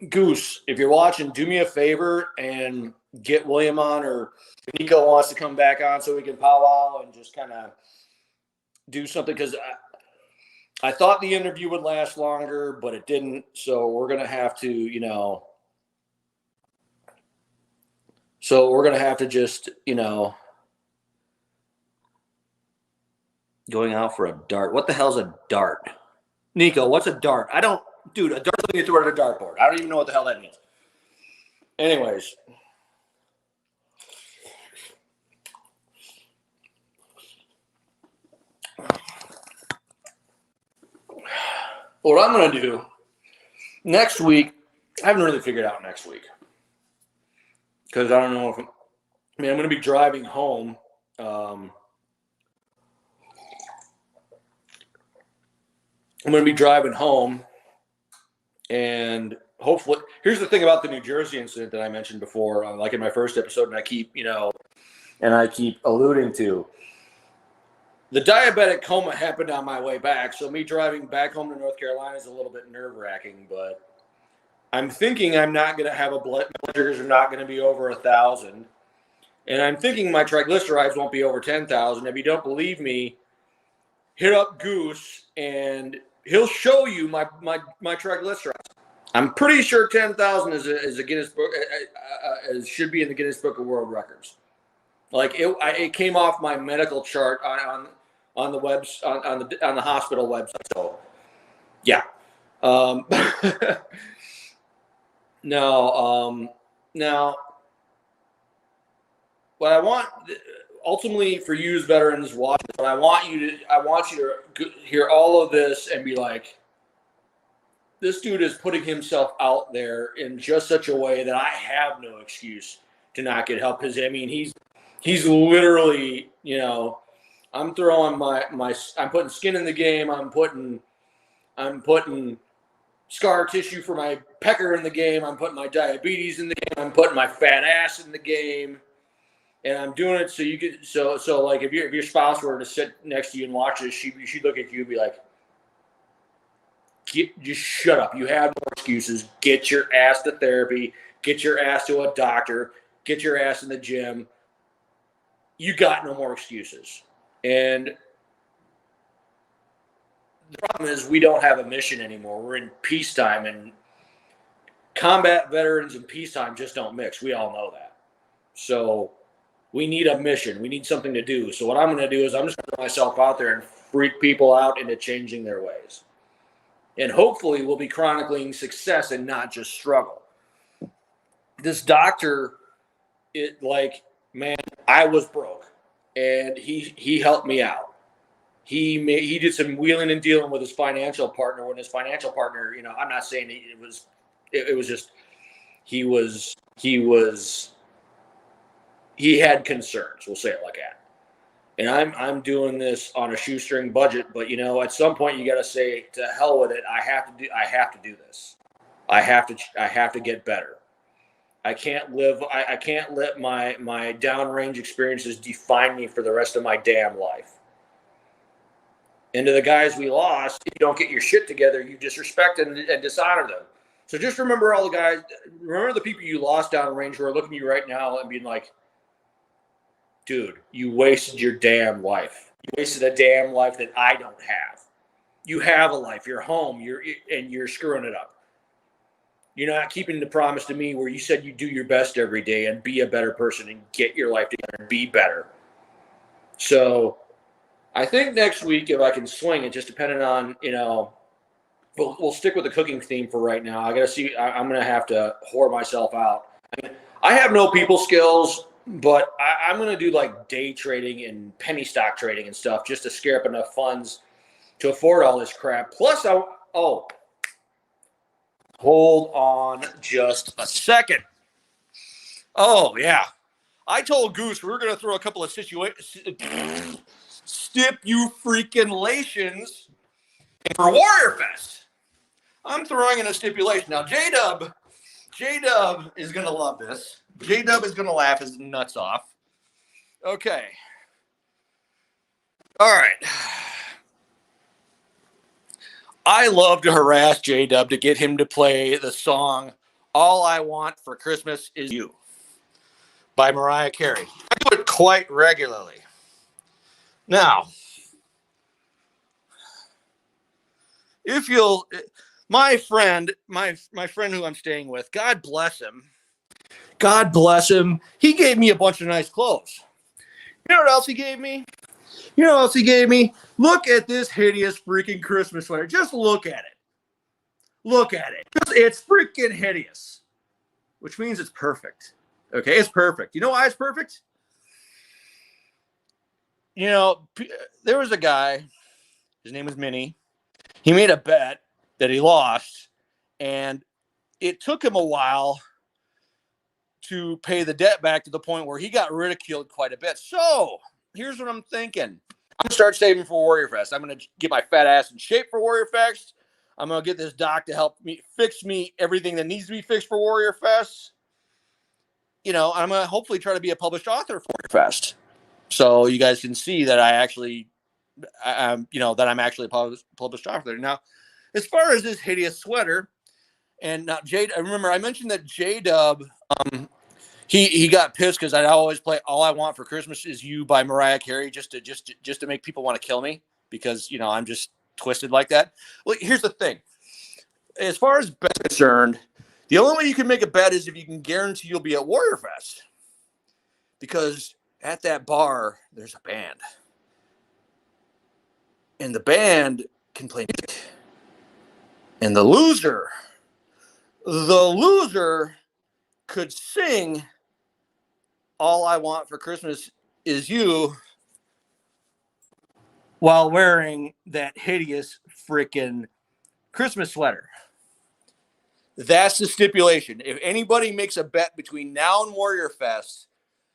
Goose, if you're watching, do me a favor and get William on, or if Nico wants to come back on so we can powwow and just kind of do something, because I thought the interview would last longer, but it didn't. So we're going to have to, just, going out for a dart. What the hell's a dart? Nico, what's a dart? A dart's something you throw at a dartboard. I don't even know what the hell that means. Anyways. What I'm going to do next week, I haven't really figured out next week, because I don't know I'm going to be driving home. I'm going to be driving home, and hopefully, here's the thing about the New Jersey incident that I mentioned before, like in my first episode, and I keep alluding to. The diabetic coma happened on my way back, so me driving back home to North Carolina is a little bit nerve-wracking, but I'm thinking I'm not going to have blood sugars are not going to be over 1,000, and I'm thinking my triglycerides won't be over 10,000. If you don't believe me, hit up Goose, and he'll show you my triglycerides. I'm pretty sure 10,000 is a Guinness Book. should be in the Guinness Book of World Records. Like it came off my medical chart on the webs on the hospital website. So yeah. No. Now, what I want ultimately for you as veterans watching, I want you to hear all of this and be like, this dude is putting himself out there in just such a way that I have no excuse to not get help. Because I mean, he's literally, I'm throwing I'm putting skin in the game. I'm putting scar tissue for my pecker in the game. I'm putting my diabetes in the game. I'm putting my fat ass in the game. And I'm doing it so you could, so like if your spouse were to sit next to you and watch this, she'd look at you and be like, just shut up. You have no excuses. Get your ass to therapy. Get your ass to a doctor. Get your ass in the gym. You got no more excuses. And the problem is we don't have a mission anymore. We're in peacetime, and combat veterans and peacetime just don't mix. We all know that. So we need a mission. We need something to do. So what I'm going to do is I'm just going to put myself out there and freak people out into changing their ways. And hopefully we'll be chronicling success and not just struggle. This doctor, man, I was broke, and he helped me out. He did some wheeling and dealing with his financial partner. When his financial partner, I'm not saying it was just he had concerns. We'll say it like that. And I'm doing this on a shoestring budget, but at some point you got to say, to hell with it. I have to do this. I have to get better. I can't let my downrange experiences define me for the rest of my damn life. And to the guys we lost, if you don't get your shit together, you disrespect and dishonor them. So just remember all the guys, remember the people you lost downrange who are looking at you right now and being like, dude, you wasted your damn life. You wasted a damn life that I don't have. You have a life. You're home. You're screwing it up. You're not keeping the promise to me where you said you do your best every day and be a better person and get your life together and be better. So I think next week, if I can swing it, just depending on, we'll stick with the cooking theme for right now. I got to see, I'm going to have to whore myself out. I have no people skills, but I'm going to do like day trading and penny stock trading and stuff just to scare up enough funds to afford all this crap. Plus, hold on just a second. Oh, yeah. I told Goose we were going to throw a couple of stipulations for Warrior Fest. I'm throwing in a stipulation. Now, J-Dub is going to love this. J-Dub is going to laugh his nuts off. Okay. All right. I love to harass J-Dub to get him to play the song All I Want for Christmas Is You by Mariah Carey. I do it quite regularly. Now, if you'll, my friend who I'm staying with, God bless him, he gave me a bunch of nice clothes. You know what else he gave me? Look at this hideous freaking Christmas sweater. Just look at it. It's freaking hideous, which means it's perfect. Okay, it's perfect. You know why it's perfect? There was a guy, his name was Minnie. He made a bet that he lost, and it took him a while to pay the debt back to the point where he got ridiculed quite a bit. So here's what I'm thinking. I'm going to start saving for Warrior Fest. I'm going to get my fat ass in shape for Warrior Fest. I'm going to get this doc to help me fix me everything that needs to be fixed for Warrior Fest. I'm going to hopefully try to be a published author for Warrior Fest. So you guys can see that I'm actually a published author. Now, as far as this hideous sweater, and now remember I mentioned that J-Dub, he got pissed because I always play All I Want for Christmas Is You by Mariah Carey just to make people want to kill me because, I'm just twisted like that. Well, here's the thing. As far as best concerned, The only way you can make a bet is if you can guarantee you'll be at Warrior Fest. Because at that bar, there's a band. And the band can play music. And the loser could sing All I Want for Christmas Is You while wearing that hideous freaking Christmas sweater. That's the stipulation. If anybody makes a bet between now and Warrior Fest,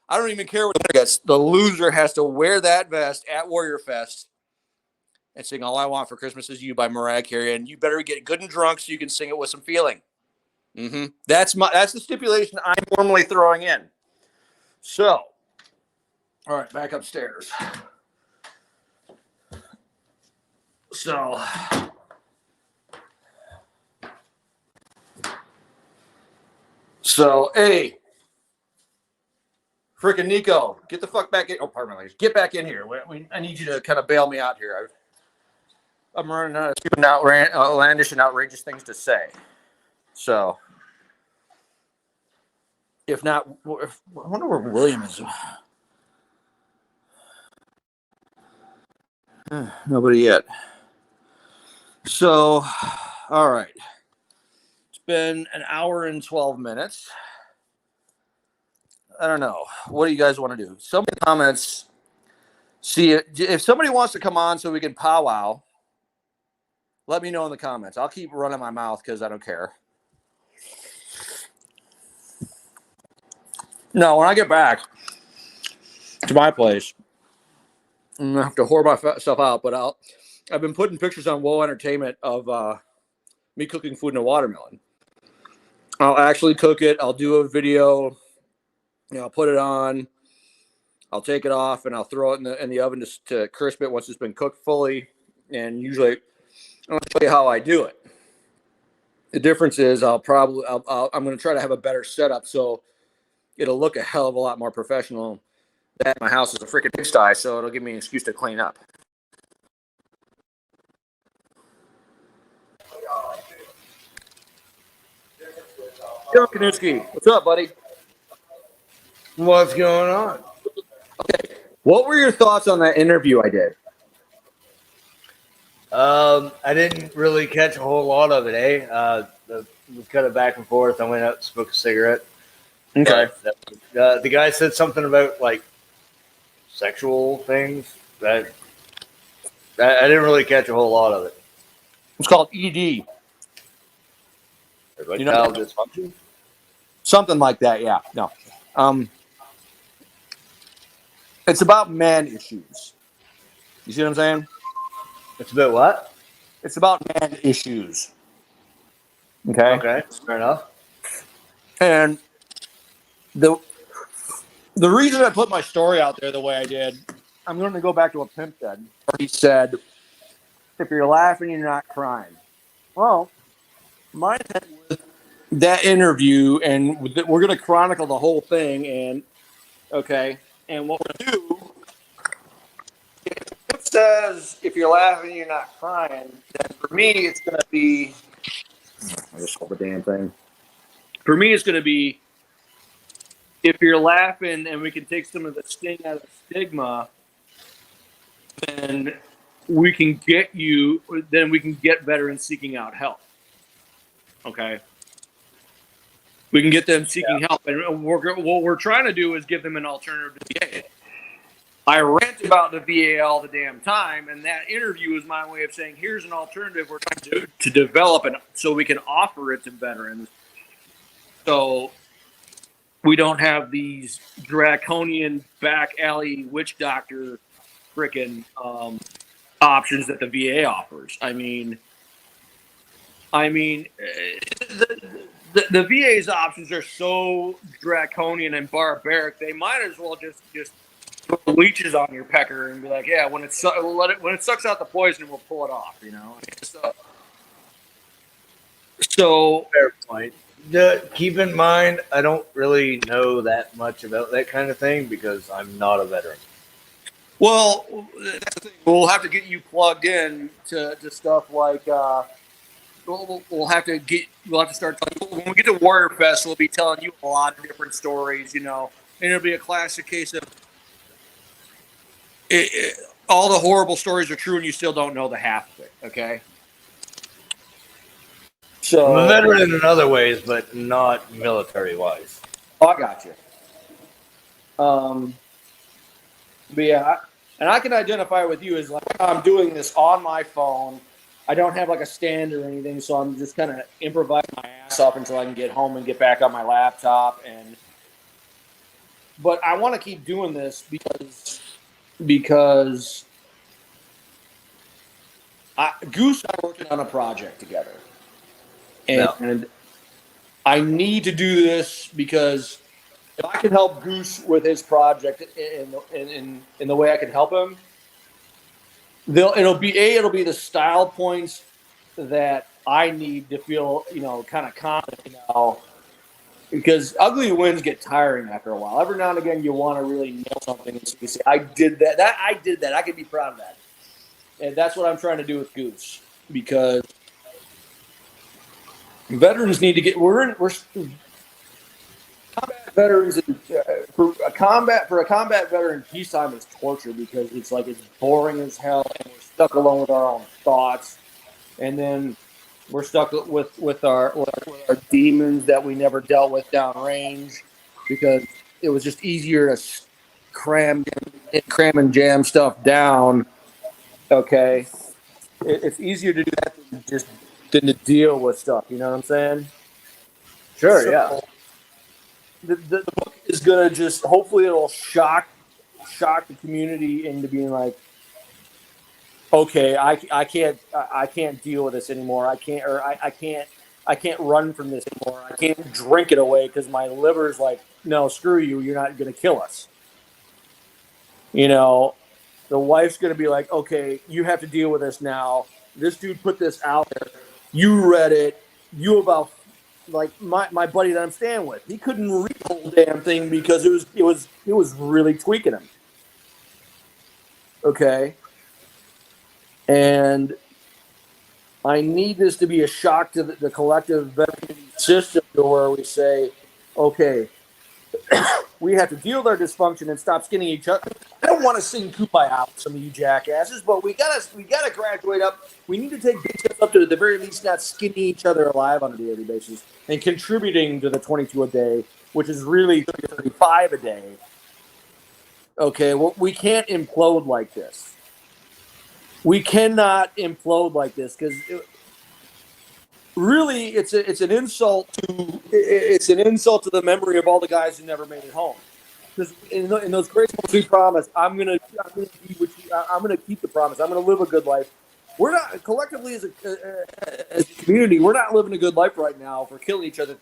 I don't even care what the winner gets. The loser has to wear that vest at Warrior Fest and sing All I Want for Christmas Is You by Mariah Carey. And you better get good and drunk so you can sing it with some feeling. That's the stipulation I'm normally throwing in. So, all right, back upstairs. So, hey, freaking Nico, get the fuck back in. Oh, pardon me, ladies. Get back in here. I need you to kind of bail me out here. I'm running out of stupid, outlandish and outrageous things to say. So, if not, I wonder where William is. Nobody yet. So, all right. It's been an hour and 12 minutes. I don't know. What do you guys want to do? Some comments. See, if somebody wants to come on so we can powwow, let me know in the comments. I'll keep running my mouth because I don't care. No, when I get back to my place, I'm gonna have to whore myself out. But I've been putting pictures on Woe Entertainment of me cooking food in a watermelon. I'll actually cook it. I'll do a video. I'll put it on. I'll take it off and I'll throw it in the oven to crisp it once it's been cooked fully. And usually, I'll tell you how I do it. The difference is I'm going to try to have a better setup so it'll look a hell of a lot more professional. That my house is a freaking pigsty, so it'll give me an excuse to clean up. Yo, Kanuski, what's up, buddy? What's going on? Okay, what were your thoughts on that interview I did? I didn't really catch a whole lot of it, eh? It was kind of back and forth. I went out and smoked a cigarette. Okay. The guy said something about like sexual things. I didn't really catch a whole lot of it. It's called ED. Like Erectile dysfunction? Something like that, yeah. No. It's about man issues. You see what I'm saying? It's about what? It's about man issues. Okay. Okay, fair enough. And the reason I put my story out there the way I did, I'm going to go back to what Pimp said. He said, if you're laughing, you're not crying. Well, my intent was that interview, and we're going to chronicle the whole thing. And okay, and what we're going to do, if it says, if you're laughing, you're not crying, then for me, it's going to be, I just hold the damn thing. For me, it's going to be, if you're laughing and we can take some of the sting out of the stigma, then we can get better in seeking out help. Okay. We can get them seeking help. And what we're trying to do is give them an alternative to VA. I rant about the VA all the damn time, and that interview is my way of saying, here's an alternative we're trying to develop so we can offer it to veterans. So we don't have these draconian back alley witch doctor frickin' options that the VA offers. I mean, the VA's options are so draconian and barbaric. They might as well just put leeches on your pecker and be like, yeah, when it sucks out the poison, we'll pull it off. You know. So Fair point. Keep in mind, I don't really know that much about that kind of thing because I'm not a veteran. Well, that's the thing. We'll have to get you plugged in to stuff like we'll have to start talking. When we get to Warrior Fest, we'll be telling you a lot of different stories, and it'll be a classic case of all the horrible stories are true, and you still don't know the half of it. Okay. So I'm a veteran in other ways, but not military wise. I got you. But yeah, and I can identify with you as like I'm doing this on my phone. I don't have like a stand or anything, so I'm just kind of improvising my ass off until I can get home and get back on my laptop. But I want to keep doing this because Goose and I are working on a project together, and I need to do this because if I can help Goose with his project in the way I can help him, it'll be the style points that I need to feel kind of confident now, because ugly wins get tiring after a while. Every now and again, you want to really nail something and so you say, "I did that. I did that. I can be proud of that." And that's what I'm trying to do with Goose, because veterans need to get. We're combat veterans. For a combat veteran, peacetime is torture because it's boring as hell, and we're stuck alone with our own thoughts, and then we're stuck with our demons that we never dealt with downrange because it was just easier to cram and jam stuff down. Okay, it's easier to do that than to deal with stuff. You know what I'm saying? Sure, So, yeah. The book is gonna just hopefully it'll shock the community into being like, okay, I can't deal with this anymore. I can't run from this anymore. I can't drink it away because my liver's like, no, screw you. You're not gonna kill us. The wife's gonna be like, okay, you have to deal with this now. This dude put this out there. You read it. You about like my buddy that I'm staying with. He couldn't read the whole damn thing because it was really tweaking him. Okay. And I need this to be a shock to the collective veteran system, to where we say, okay, we have to deal with our dysfunction and stop skinning each other. I don't want to sing Kumbaya with some of you jackasses, but we gotta graduate up. We need to take big steps up to the very least not skinning each other alive on a daily basis and contributing to the 22 a day, which is really 35 a day. Okay, well, we can't implode like this. We cannot implode like this because really, it's an insult to the memory of all the guys who never made it home. Because in those great moments we promised, I'm gonna keep the promise. I'm gonna live a good life. We're not collectively as a community. We're not living a good life right now. If we're killing each other,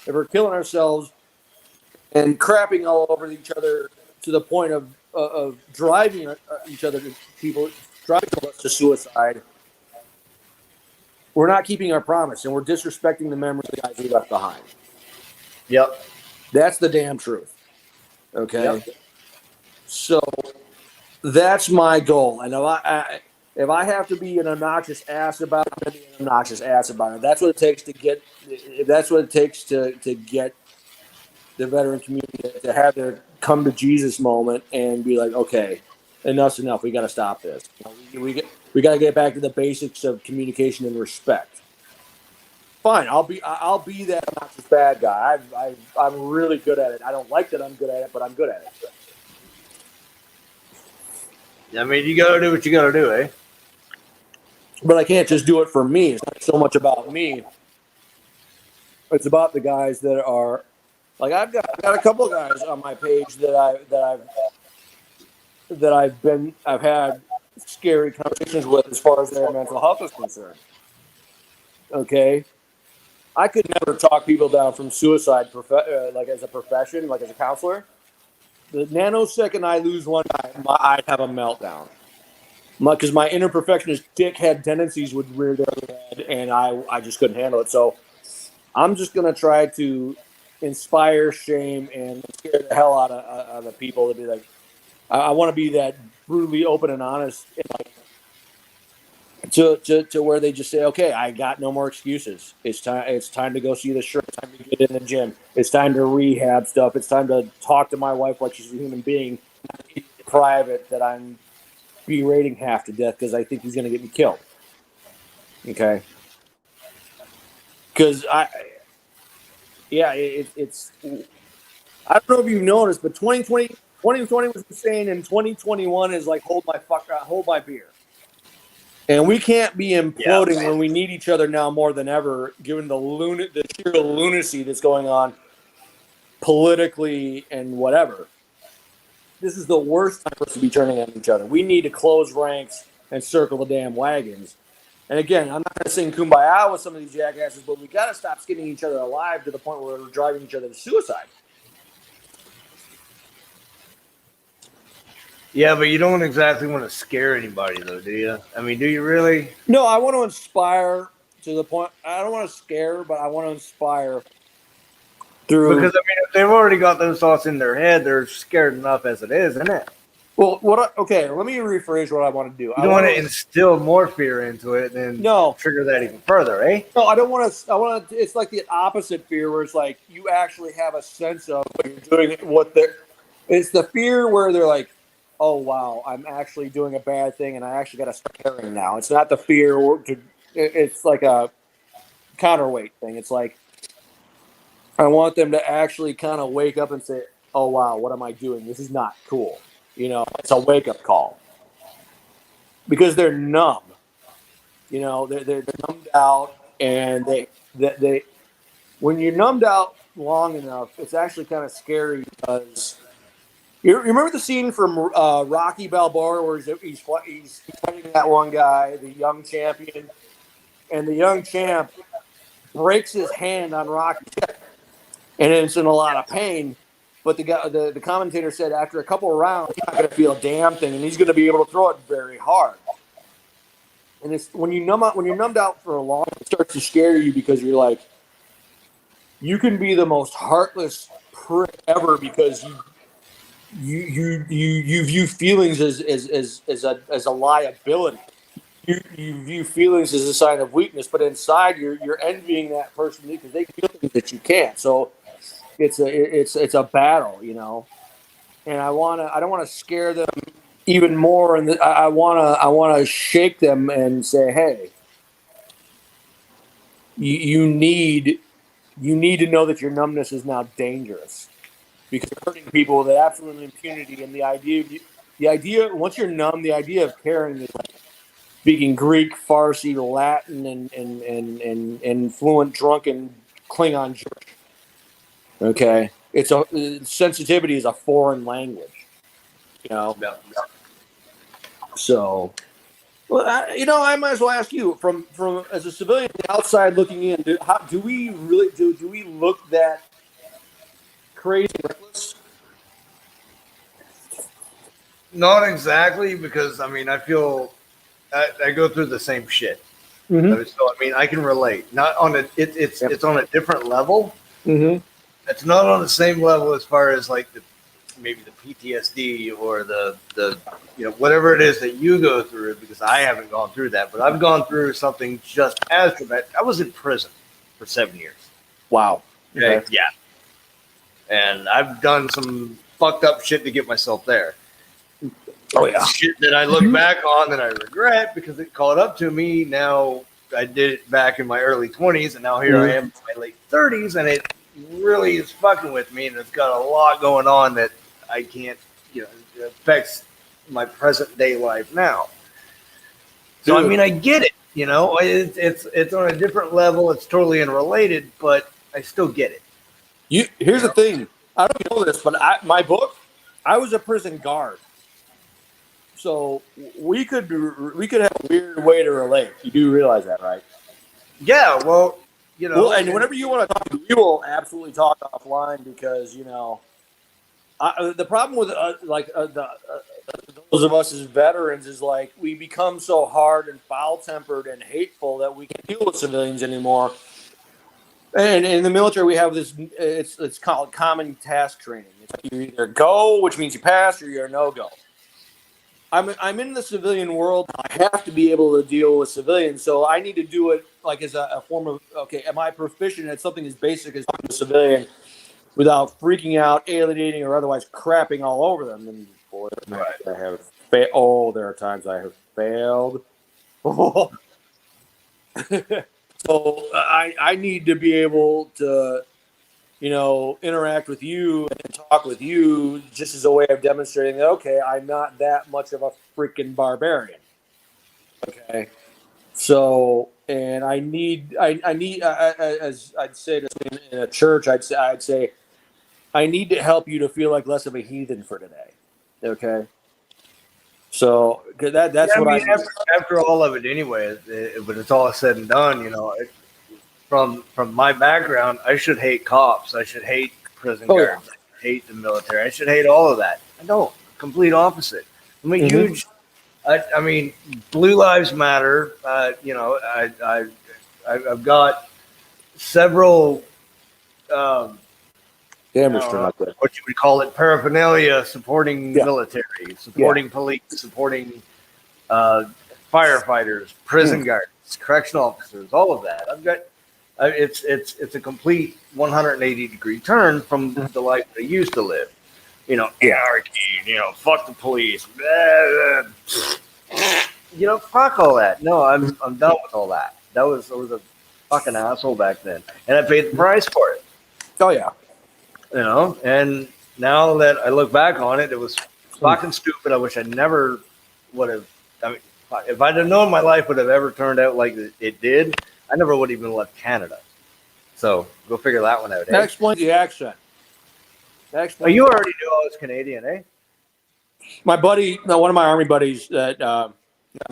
if we're killing ourselves, and crapping all over each other to the point of driving driving us to suicide. We're not keeping our promise, and we're disrespecting the memory of the guys we left behind. Yep. That's the damn truth. Okay? Yep. So that's my goal. And if I have to be an obnoxious ass about it, I'm going to be an obnoxious ass about it. That's what it takes to get the veteran community to have their come to Jesus moment and be like, okay, enough's enough. We got to stop this. We got to get back to the basics of communication and respect. Fine, I'll be that obnoxious bad guy. I'm really good at it. I don't like that I'm good at it, but I'm good at it. I mean, you gotta do what you gotta do, eh? But I can't just do it for me. It's not so much about me. It's about the guys that are like I've got a couple of guys on my page that I've had scary conversations with as far as their mental health is concerned. Okay, I could never talk people down from suicide, like as a profession, like as a counselor. The nanosecond I lose one guy, I'd have a meltdown. Because my inner perfectionist dickhead tendencies would rear their head, and I just couldn't handle it. So I'm just going to try to inspire shame and scare the hell out of the people to be like, I want to be that brutally open and honest, and like to where they just say, okay, I got no more excuses. It's time to go see the shirt. It's time to get in the gym. It's time to rehab stuff. It's time to talk to my wife like she's a human being, not private that I'm berating half to death because I think he's going to get me killed. Okay. Because it's I don't know if you've noticed, but 2020 was insane, and 2021 is like hold my beer. And we can't be imploding when we need each other now more than ever, given the sheer lunacy that's going on politically and whatever. This is the worst time for us to be turning on each other. We need to close ranks and circle the damn wagons. And again, I'm not going to sing kumbaya with some of these jackasses, but we got to stop skinning each other alive to the point where we're driving each other to suicide. Yeah, but you don't exactly want to scare anybody, though, do you? I mean, do you really? No, I want to inspire to the point. I don't want to scare, but I want to inspire through. Because, I mean, if they've already got those thoughts in their head, they're scared enough as it is, isn't it? Well, okay, let me rephrase what I want to do. You don't want to instill more fear into it and trigger that even further, eh? No, I don't want to. I want to. It's like the opposite fear, where it's like you actually have a sense of what you're doing. It's the fear where they're like, "Oh wow, I'm actually doing a bad thing, and I actually got to start caring now." It's not the fear. It's like a counterweight thing. It's like I want them to actually kind of wake up and say, "Oh wow, what am I doing? This is not cool." It's a wake-up call because they're numb. They're numbed out, and they when you're numbed out long enough, it's actually kind of scary because you remember the scene from Rocky Balboa where he's fighting that one guy, the young champion, and the young champ breaks his hand on Rocky's hip, and it's in a lot of pain. But the commentator said after a couple of rounds, he's not going to feel a damn thing, and he's going to be able to throw it very hard. And it's when you're numbed out for a long, it starts to scare you because you're like, you can be the most heartless prick ever because you view feelings as a liability. You view feelings as a sign of weakness, but inside you're envying that person because they feel things that you can't. So. It's a battle, and I don't want to scare them even more, and I want to shake them and say, hey, you need to know that your numbness is now dangerous because you're hurting people with absolute impunity, and the idea once you're numb, the idea of caring is like speaking Greek, Farsi, Latin, and fluent drunken Klingon Jewish. Okay, sensitivity is a foreign language, So, well, I might as well ask you from as a civilian outside looking in. Do we look that crazy reckless? Not exactly, because I mean, I feel I go through the same shit. Mm-hmm. So I mean, I can relate. Not on it's on a different level. Mm-hmm. It's not on the same level as far as like maybe the PTSD or the whatever it is that you go through, because I haven't gone through that, but I've gone through something just as traumatic. I was in prison for 7 years. Wow. Okay. Yeah. And I've done some fucked up shit to get myself there. Oh yeah. Shit that I look back on that I regret because it caught up to me. Now I did it back in my early 20s, and now here I am in my late 30s, and it really is fucking with me, and it's got a lot going on that I can't, it affects my present day life now. So I mean, I get it, it's on a different level. It's totally unrelated, but I still get it. Here's the thing. I don't know this, but my book, I was a prison guard, so we could have a weird way to relate. You do realize that, right? Yeah. Well. And whenever you want to talk, we will absolutely talk offline because the problem with those of us as veterans is like we become so hard and foul-tempered and hateful that we can't deal with civilians anymore. And in the military, we have this. It's called common task training. It's like you either go, which means you pass, or you're a no-go. I'm in the civilian world. I have to be able to deal with civilians, so I need to do it like as a form of okay. Am I proficient at something as basic as talking to a civilian without freaking out, alienating, or otherwise crapping all over them? And boy, Right. I have failed. Oh, there are times I have failed. Oh. So I need to be able to, interact with you and talk with you just as a way of demonstrating that, okay, I'm not that much of a freaking barbarian. Okay. So, and I need, as I'd say to in a church, I'd say, I need to help you to feel like less of a heathen for today. Okay. So, 'cause that's Yeah, I what I mean, need. after all of it, anyway, when it's all said and done, from my background, I should hate cops. I should hate prison Oh, yeah. guards. I should hate the military. I should hate all of that. I don't. Complete opposite. I'm a Mhm. huge. I mean, Blue Lives Matter. I've got several. Um, Damage turned up there. what you would call it, paraphernalia supporting Yeah. military, supporting police, supporting firefighters, prison guards, correctional officers, all of that. I've got it's a complete 180-degree turn from the life that I used to live. Anarchy, fuck the police. Fuck all that. No, I'm done with all that. I was a fucking asshole back then, and I paid the price for it. Oh yeah. And now that I look back on it, it was fucking stupid. I wish I never would have. I mean, if I'd have known my life would have ever turned out like it did, I never would have even left Canada. So go figure that one out. That Eh? explains the accent. Oh, you already knew I was Canadian, eh? My buddy, one of my army buddies that I'm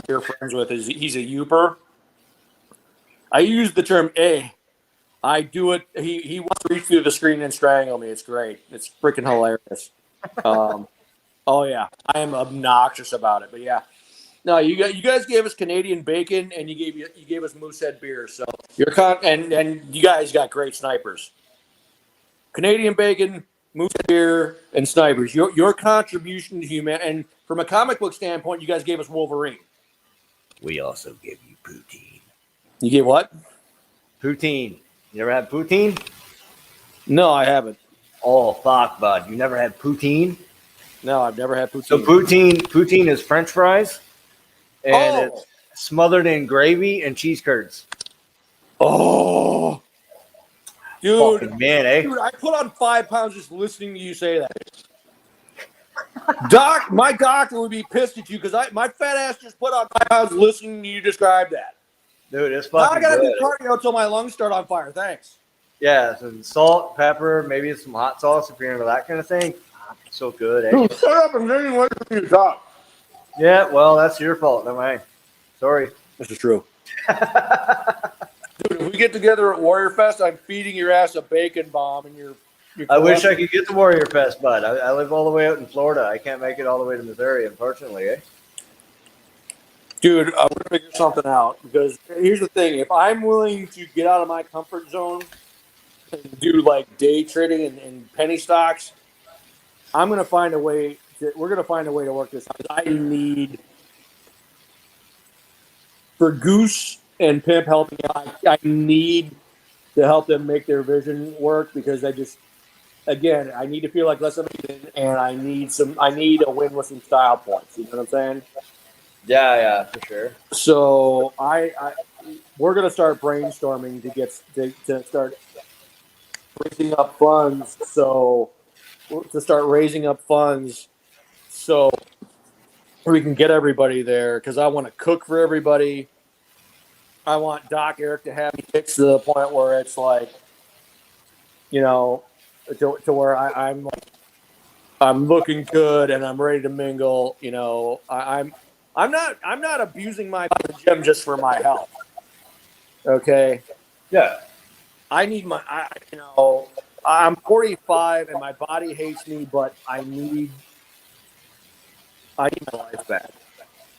here friends with, he's a Youper. I use the term "a." I do it. He wants to reach through the screen and strangle me. It's great. It's freaking hilarious. Oh yeah, I am obnoxious about it. But yeah, no, you guys gave us Canadian bacon and you gave us Moosehead beer. So and you guys got great snipers. Canadian bacon, Moosehead beer, and snipers. Your contribution to human and from a comic book standpoint, you guys gave us Wolverine. We also give you poutine. You gave what? Poutine. You ever had poutine? No, I haven't. Oh fuck, bud! You never had poutine? No, I've never had poutine. So poutine is French fries, and it's smothered in gravy and cheese curds. Oh, dude, Fucking man, eh? Dude, I put on 5 pounds just listening to you say that. Doc, my doctor would be pissed at you because my fat ass just put on 5 pounds listening to you describe that. Dude, it's Now I fucking gotta good. do cardio until my lungs start on fire. Thanks. Yeah, some salt, pepper, maybe some hot sauce if you're into that kind of thing. So good, eh? Dude, shut up and then wait for you to talk. Yeah, well, that's your fault, no way. Sorry. This is true. Dude, if we get together at Warrior Fest, I'm feeding your ass a bacon bomb and your I wish I could get to Warrior Fest, bud. I live all the way out in Florida. I can't make it all the way to Missouri, unfortunately, eh? Dude, I'm gonna figure something out because here's the thing: if I'm willing to get out of my comfort zone and do like day trading and penny stocks, I'm gonna find a way. We're gonna find a way to work this out. I need for Goose and Pimp helping out. I need to help them make their vision work because I need to feel like less of a and I need a win with some style points. You know what I'm saying? Yeah, for sure. So we're gonna start brainstorming to start raising up funds. So we can get everybody there because I want to cook for everybody. I want Doc Eric to have me fixed to the point where it's like, to where I'm looking good and I'm ready to mingle. I'm not abusing my gym just for my health. Okay. Yeah. I need I'm 45 and my body hates me, but I need my life back.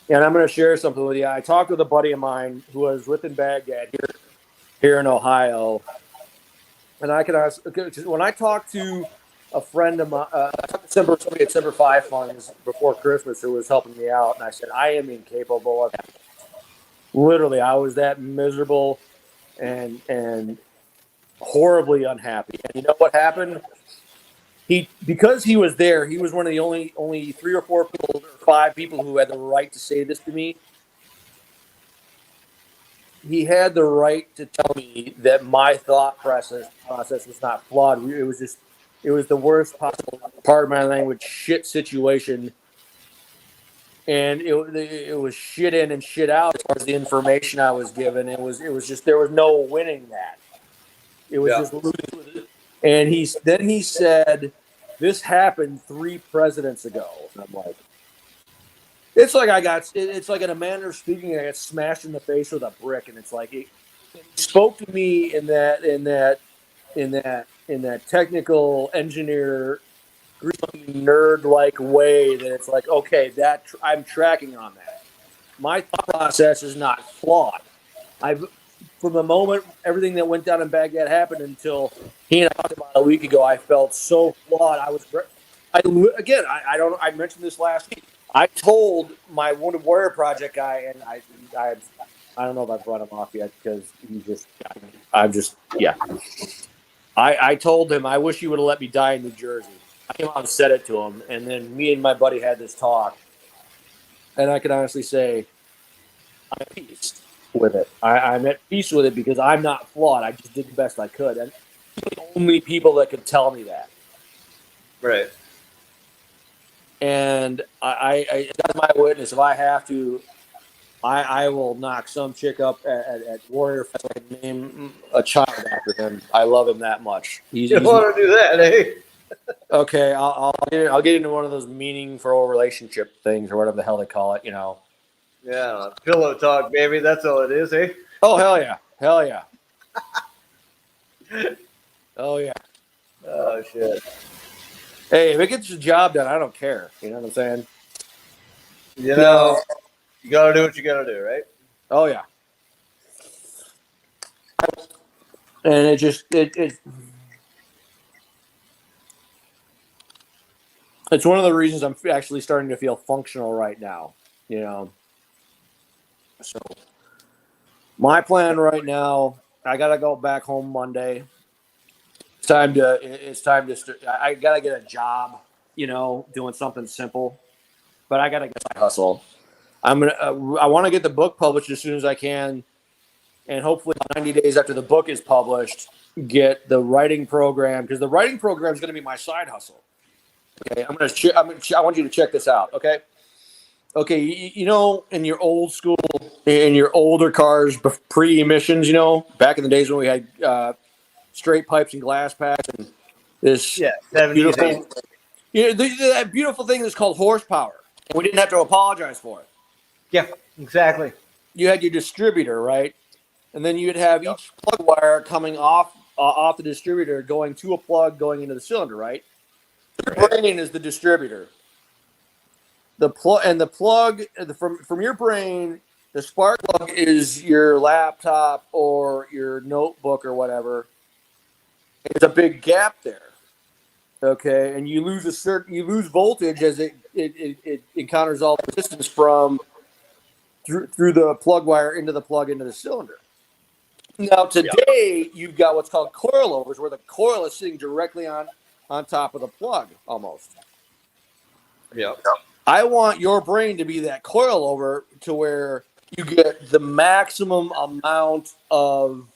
And I'm going to share something with you. I talked with a buddy of mine who was within Baghdad here in Ohio. And I can ask, when I talk to a friend of mine, I talk to December 5 funds before Christmas who was helping me out, and I said I am incapable of that. Literally, I was that miserable and horribly unhappy. And you know what happened? Because he was there, he was one of the only 3 or 4 people or 5 people who had the right to say this to me. He had the right to tell me that my thought process was not flawed. It was the worst possible, part of my language, shit situation. And it was shit in and shit out as far as the information I was given. It was just, there was no winning that. It was just losing. And he said, this happened 3 presidents ago. And I'm like, it's like in a manner of speaking, I got smashed in the face with a brick. And it's like, it spoke to me in that technical engineer, nerd like way that it's like, okay, I'm tracking on that. My thought process is not flawed. From the moment everything that went down in Baghdad happened until he and I talked about a week ago, I felt so flawed. I mentioned this last week. I told my Wounded Warrior Project guy, and I don't know if I've brought him off yet because I told him I wish he would have let me die in New Jersey. I came out and said it to him, and then me and my buddy had this talk, and I can honestly say I'm at peace with it. I'm at peace with it because I'm not flawed. I just did the best I could, and the only people that could tell me that. Right. And that's my witness. If I have to, I will knock some chick up at Warrior Fest. I can name a child after him. I love him that much. You don't want to do that, eh? Okay, I'll get into one of those meaningful relationship things or whatever the hell they call it. You know. Yeah, pillow talk, baby. That's all it is, eh? Oh hell yeah, hell yeah. Oh yeah. Oh shit. Hey, if it gets the job done, I don't care. You know what I'm saying? You know, you gotta do what you gotta do, right? Oh yeah. And it's one of the reasons I'm actually starting to feel functional right now. You know. So my plan right now, I gotta go back home Monday. It's time to. I gotta get a job. You know, doing something simple, but I gotta get my hustle. I want to get the book published as soon as I can, and hopefully 90 days after the book is published, get the writing program, because the writing program is going to be my side hustle. Okay, I want you to check this out. Okay, you know, in your old school, in your older cars, pre-emissions, you know, back in the days when we had straight pipes and glass packs and this 70s, beautiful, that beautiful thing that's called horsepower, and we didn't have to apologize for it. Yeah, exactly. You had your distributor, right? And then you'd have each plug wire coming off the distributor, going to a plug, going into the cylinder, right? Your brain is the distributor. The plug from your brain, the spark plug is your laptop or your notebook or whatever. There's a big gap there. Okay, and you lose voltage as it encounters all the resistance from through the plug wire into the cylinder. Now today you've got what's called coilovers, where the coil is sitting directly on top of the plug almost. Yeah. I want your brain to be that coilover to where you get the maximum amount of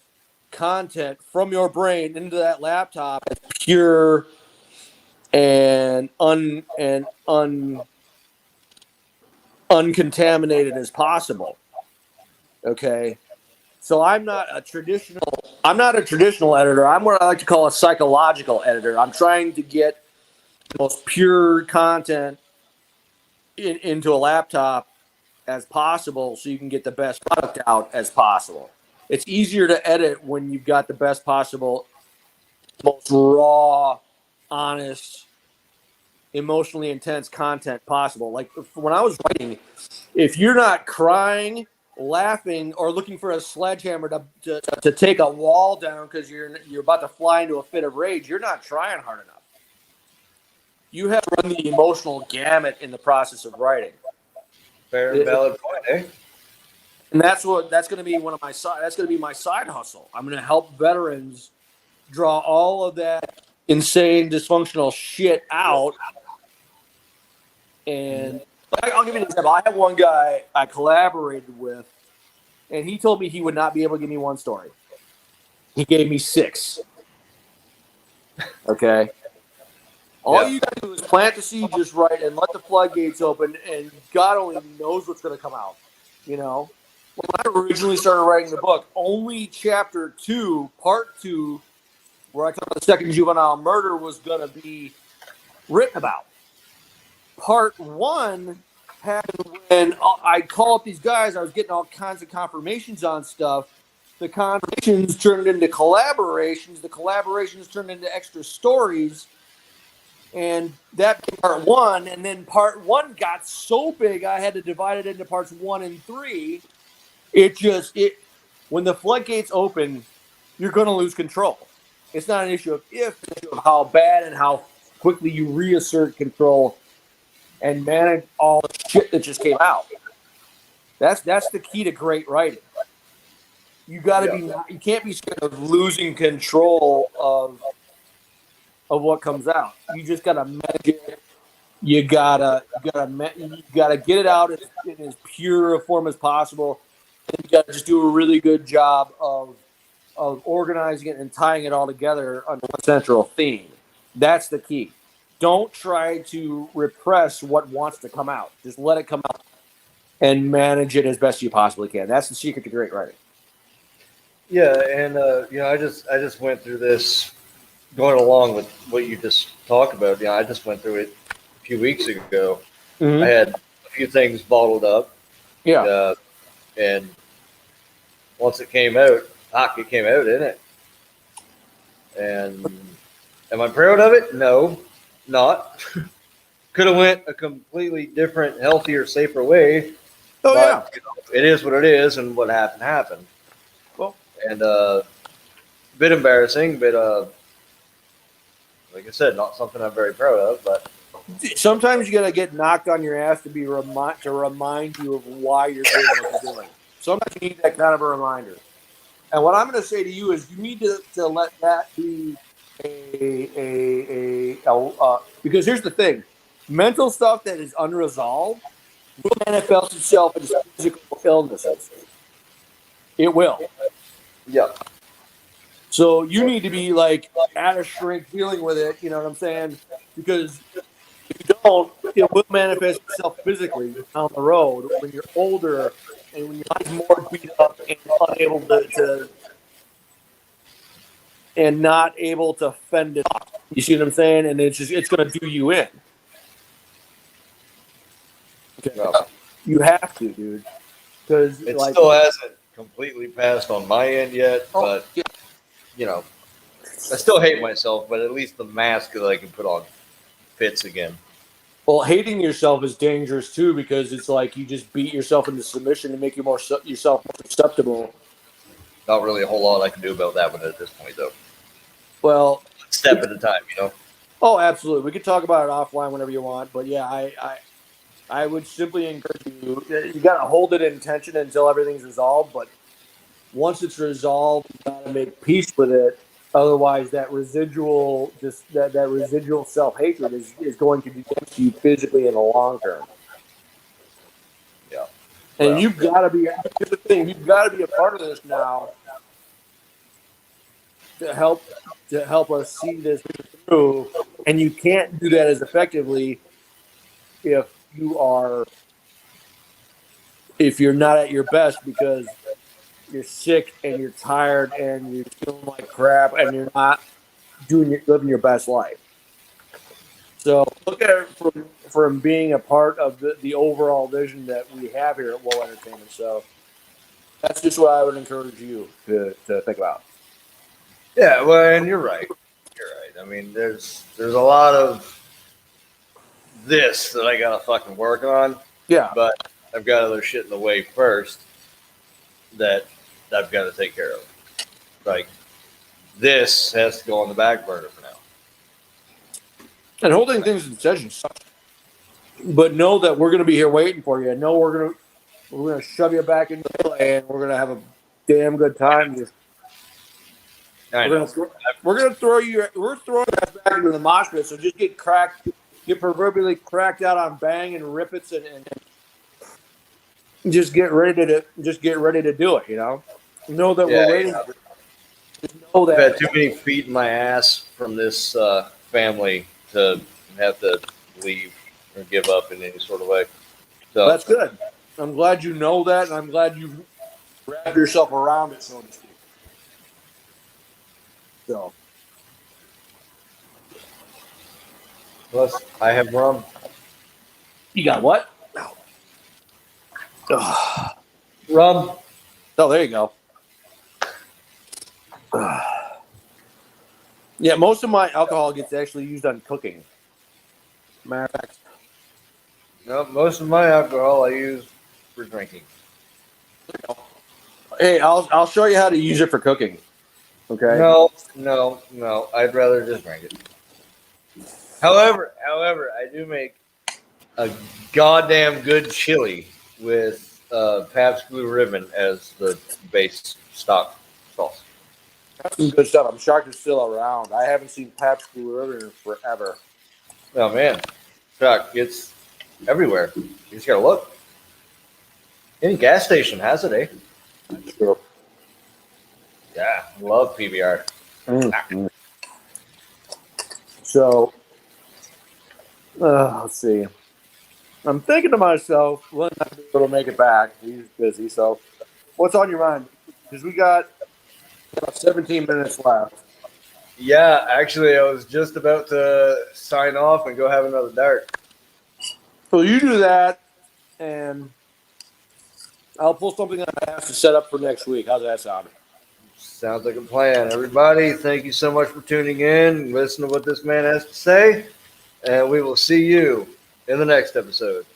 content from your brain into that laptop as pure and uncontaminated as possible. Okay. So I'm not a traditional editor. I'm what I like to call a psychological editor. I'm trying to get the most pure content into a laptop as possible so you can get the best product out as possible. It's easier to edit when you've got the best possible, most raw, honest, emotionally intense content possible. Like when I was writing, if you're not crying, laughing, or looking for a sledgehammer to take a wall down because you're about to fly into a fit of rage, you're not trying hard enough. you have run the emotional gamut in the process of writing. Fair and valid point, eh? And that's going to be that's going to be my side hustle. I'm going to help veterans draw all of that insane dysfunctional shit out. And I'll give you an example. I have one guy I collaborated with, and he told me he would not be able to give me one story. He gave me 6. Okay. All you got to do is plant the seed just right and let the floodgates open, and God only knows what's going to come out. You know, when I originally started writing the book, only chapter 2, part 2, where I talk about the second juvenile murder, was going to be written about. Part 1 happened when I called up these guys. I was getting all kinds of confirmations on stuff. The confirmations turned into collaborations. The collaborations turned into extra stories. And that became part 1. And then part 1 got so big, I had to divide it into parts 1 and 3. When the floodgates open, you're going to lose control. It's not an issue of if, it's an issue of how bad and how quickly you reassert control and manage all the shit that just came out. That's the key to great writing. You got to you can't be scared of losing control of what comes out. You just got to manage it. You gotta get it out in as pure a form as possible. And you got to just do a really good job of organizing it and tying it all together under one central theme. That's the key. Don't try to repress what wants to come out. Just let it come out and manage it as best you possibly can. That's the secret to great writing. Yeah, and I just went through this going along with what you just talked about. I just went through it a few weeks ago. Mm-hmm. I had a few things bottled up. Yeah. And once it came out, it came out, didn't it? And am I proud of it? No, not. Could have went a completely different, healthier, safer way. Oh, but, it is what it is, and what happened. Well, and a bit embarrassing, but like I said, not something I'm very proud of. But sometimes you gotta get knocked on your ass to remind you of why you're doing what you're doing. Sometimes you need that kind of a reminder. And what I'm going to say to you is, you need to let that be because here's the thing: mental stuff that is unresolved will manifest itself as physical illnesses. It will. Yeah. So you need to be like at a shrink dealing with it. You know what I'm saying? Because if you don't, it will manifest itself physically down the road when you're older and when you're more beat up and unable to and not able to fend it off. You see what I'm saying? And it's going to do you in. Okay. No. You have to, dude. Because it still hasn't completely passed on my end yet. But I still hate myself. But at least the mask that I can put on fits again. Well, hating yourself is dangerous too, because it's like you just beat yourself into submission to make you yourself more acceptable. Not really a whole lot I can do about that one at this point, though. Well, step at a time, Oh, absolutely. We could talk about it offline whenever you want. But yeah, I would simply encourage you. You got to hold it in tension until everything's resolved. But once it's resolved, you got to make peace with it. Otherwise, that residual self-hatred is going to be against you physically in the long term. Yeah. And you've got to be. Here's the thing: you've got to be a part of this now to help us see this through. And you can't do that as effectively if you're not at your best, because you're sick and you're tired and you're feeling like crap and you're not living your best life. So look at it from being a part of the overall vision that we have here at Woe Entertainment. So that's just what I would encourage you to think about. Yeah, well, and you're right. I mean, there's a lot of this that I gotta fucking work on. Yeah. But I've got other shit in the way first that I've got to take care of. Like, this has to go on the back burner for now. And holding things in session sucks. But know that we're going to be here waiting for you. And know we're gonna shove you back into the and we're gonna have a damn good time. We're gonna throw you. We're throwing us back into the mosh pit. So just get proverbially cracked out on bang and rippets, and just get ready to do it. You know that we're waiting. Yeah. Just know I've that had too many feet in my ass from this family to have to leave or give up in any sort of way. So that's good. I'm glad you know that, and I'm glad you've wrapped yourself around it, so to speak. So, plus, I have rum. you got what? Rum. Oh, there you go. Yeah, most of my alcohol gets actually used on cooking. Matter of fact, No, most of my alcohol I use for drinking. hey, I'll show you how to use it for cooking. Okay. No. I'd rather just drink it. However, I do make a goddamn good chili with Pabst Blue Ribbon as the base stock sauce. That's some good stuff. I'm shocked it's still around. I haven't seen Pabst Blue Ribbon in forever. Oh man, Chuck, it's everywhere. You just gotta look. Any gas station has it, eh? Sure. Yeah, love PBR. So, let's see. I'm thinking to myself, Lynn's not going to be able to make it back. He's busy. So, what's on your mind? Because we got about 17 minutes left. Yeah, actually, I was just about to sign off and go have another dart. So you do that, and I'll pull something on my ass to set up for next week. How's that sound? Sounds like a plan. Everybody, thank you so much for tuning in. Listen to what this man has to say, and we will see you in the next episode.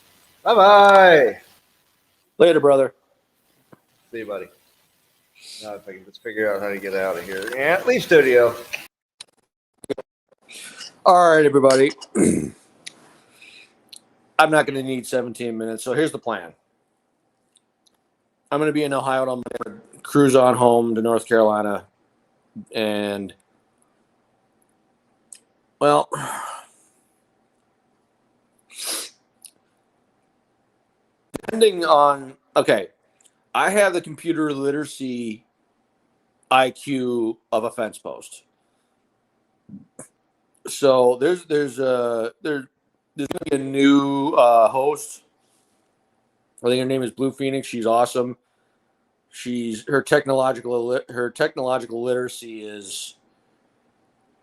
Bye-bye. Later, brother. See you, buddy. Now if I can just figure out how to get out of here. Yeah, leave studio. All right, everybody. I'm not going to need 17 minutes, so here's the plan. I'm going to be in Ohio. I'm going to cruise on home to North Carolina. And, well, depending on, okay, I have the computer literacy IQ of a fence post. So there's going to be a new host. I think her name is Blue Phoenix. She's awesome. Her technological literacy is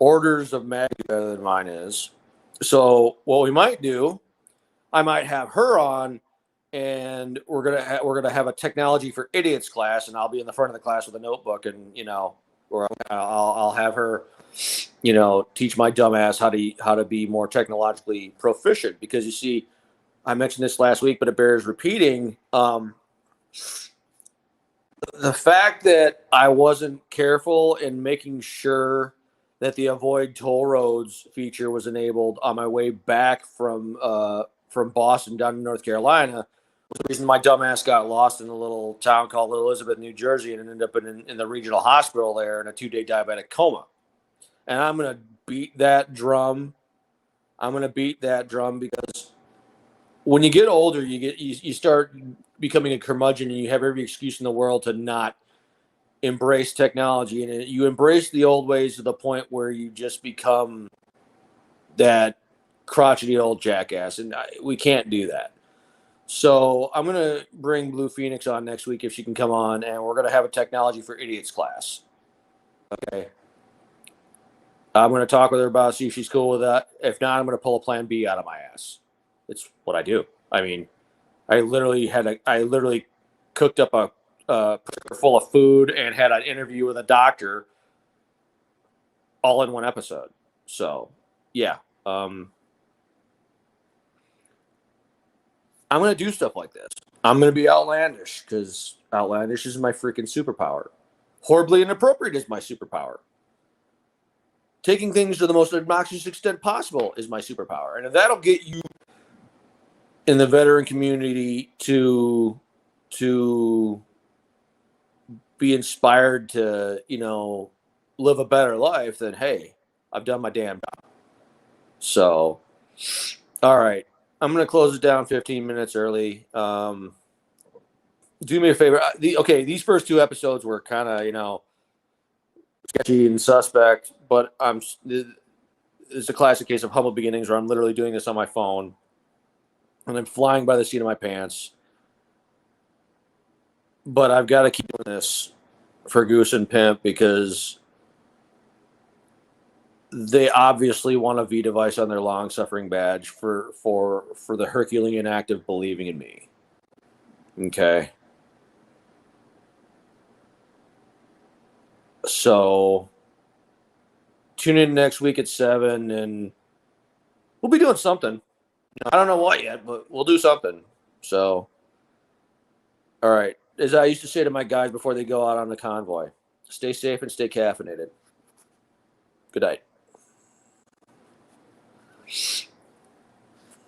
orders of magnitude better than mine is. So what we might do, I might have her on, and we're gonna have a technology for idiots class, and I'll be in the front of the class with a notebook, and or I'll have her, teach my dumb ass how to be more technologically proficient. Because you see, I mentioned this last week, but it bears repeating. The fact that I wasn't careful in making sure that the avoid toll roads feature was enabled on my way back from Boston down to North Carolina was the reason my dumbass got lost in a little town called Little Elizabeth, New Jersey, and ended up in the regional hospital there in a 2-day diabetic coma. And I'm going to beat that drum. Because when you get older, you start becoming a curmudgeon, and you have every excuse in the world to not embrace technology, and you embrace the old ways to the point where you just become that crotchety old jackass, and we can't do that. So I'm going to bring Blue Phoenix on next week if she can come on, and we're going to have a technology for idiots class. Okay. I'm going to talk with her about see if she's cool with that. If not, I'm going to pull a plan B out of my ass. It's what I do. I mean, I literally cooked up a full of food and had an interview with a doctor all in one episode. So, yeah. I'm going to do stuff like this. I'm going to be outlandish because outlandish is my freaking superpower. Horribly inappropriate is my superpower. taking things to the most obnoxious extent possible is my superpower. And if that'll get you in the veteran community to be inspired to, live a better life, then hey, I've done my damn job. So, all right. I'm going to close it down 15 minutes early. Do me a favor. These first 2 episodes were kind of, sketchy and suspect, but it's a classic case of humble beginnings where I'm literally doing this on my phone and I'm flying by the seat of my pants. But I've got to keep doing this for Goose and Pimp because they obviously want a V device on their long-suffering badge for the Herculean act of believing in me. Okay. So tune in next week at 7 and we'll be doing something. I don't know what yet, but we'll do something. So, all right. As I used to say to my guys before they go out on the convoy, stay safe and stay caffeinated. Good night.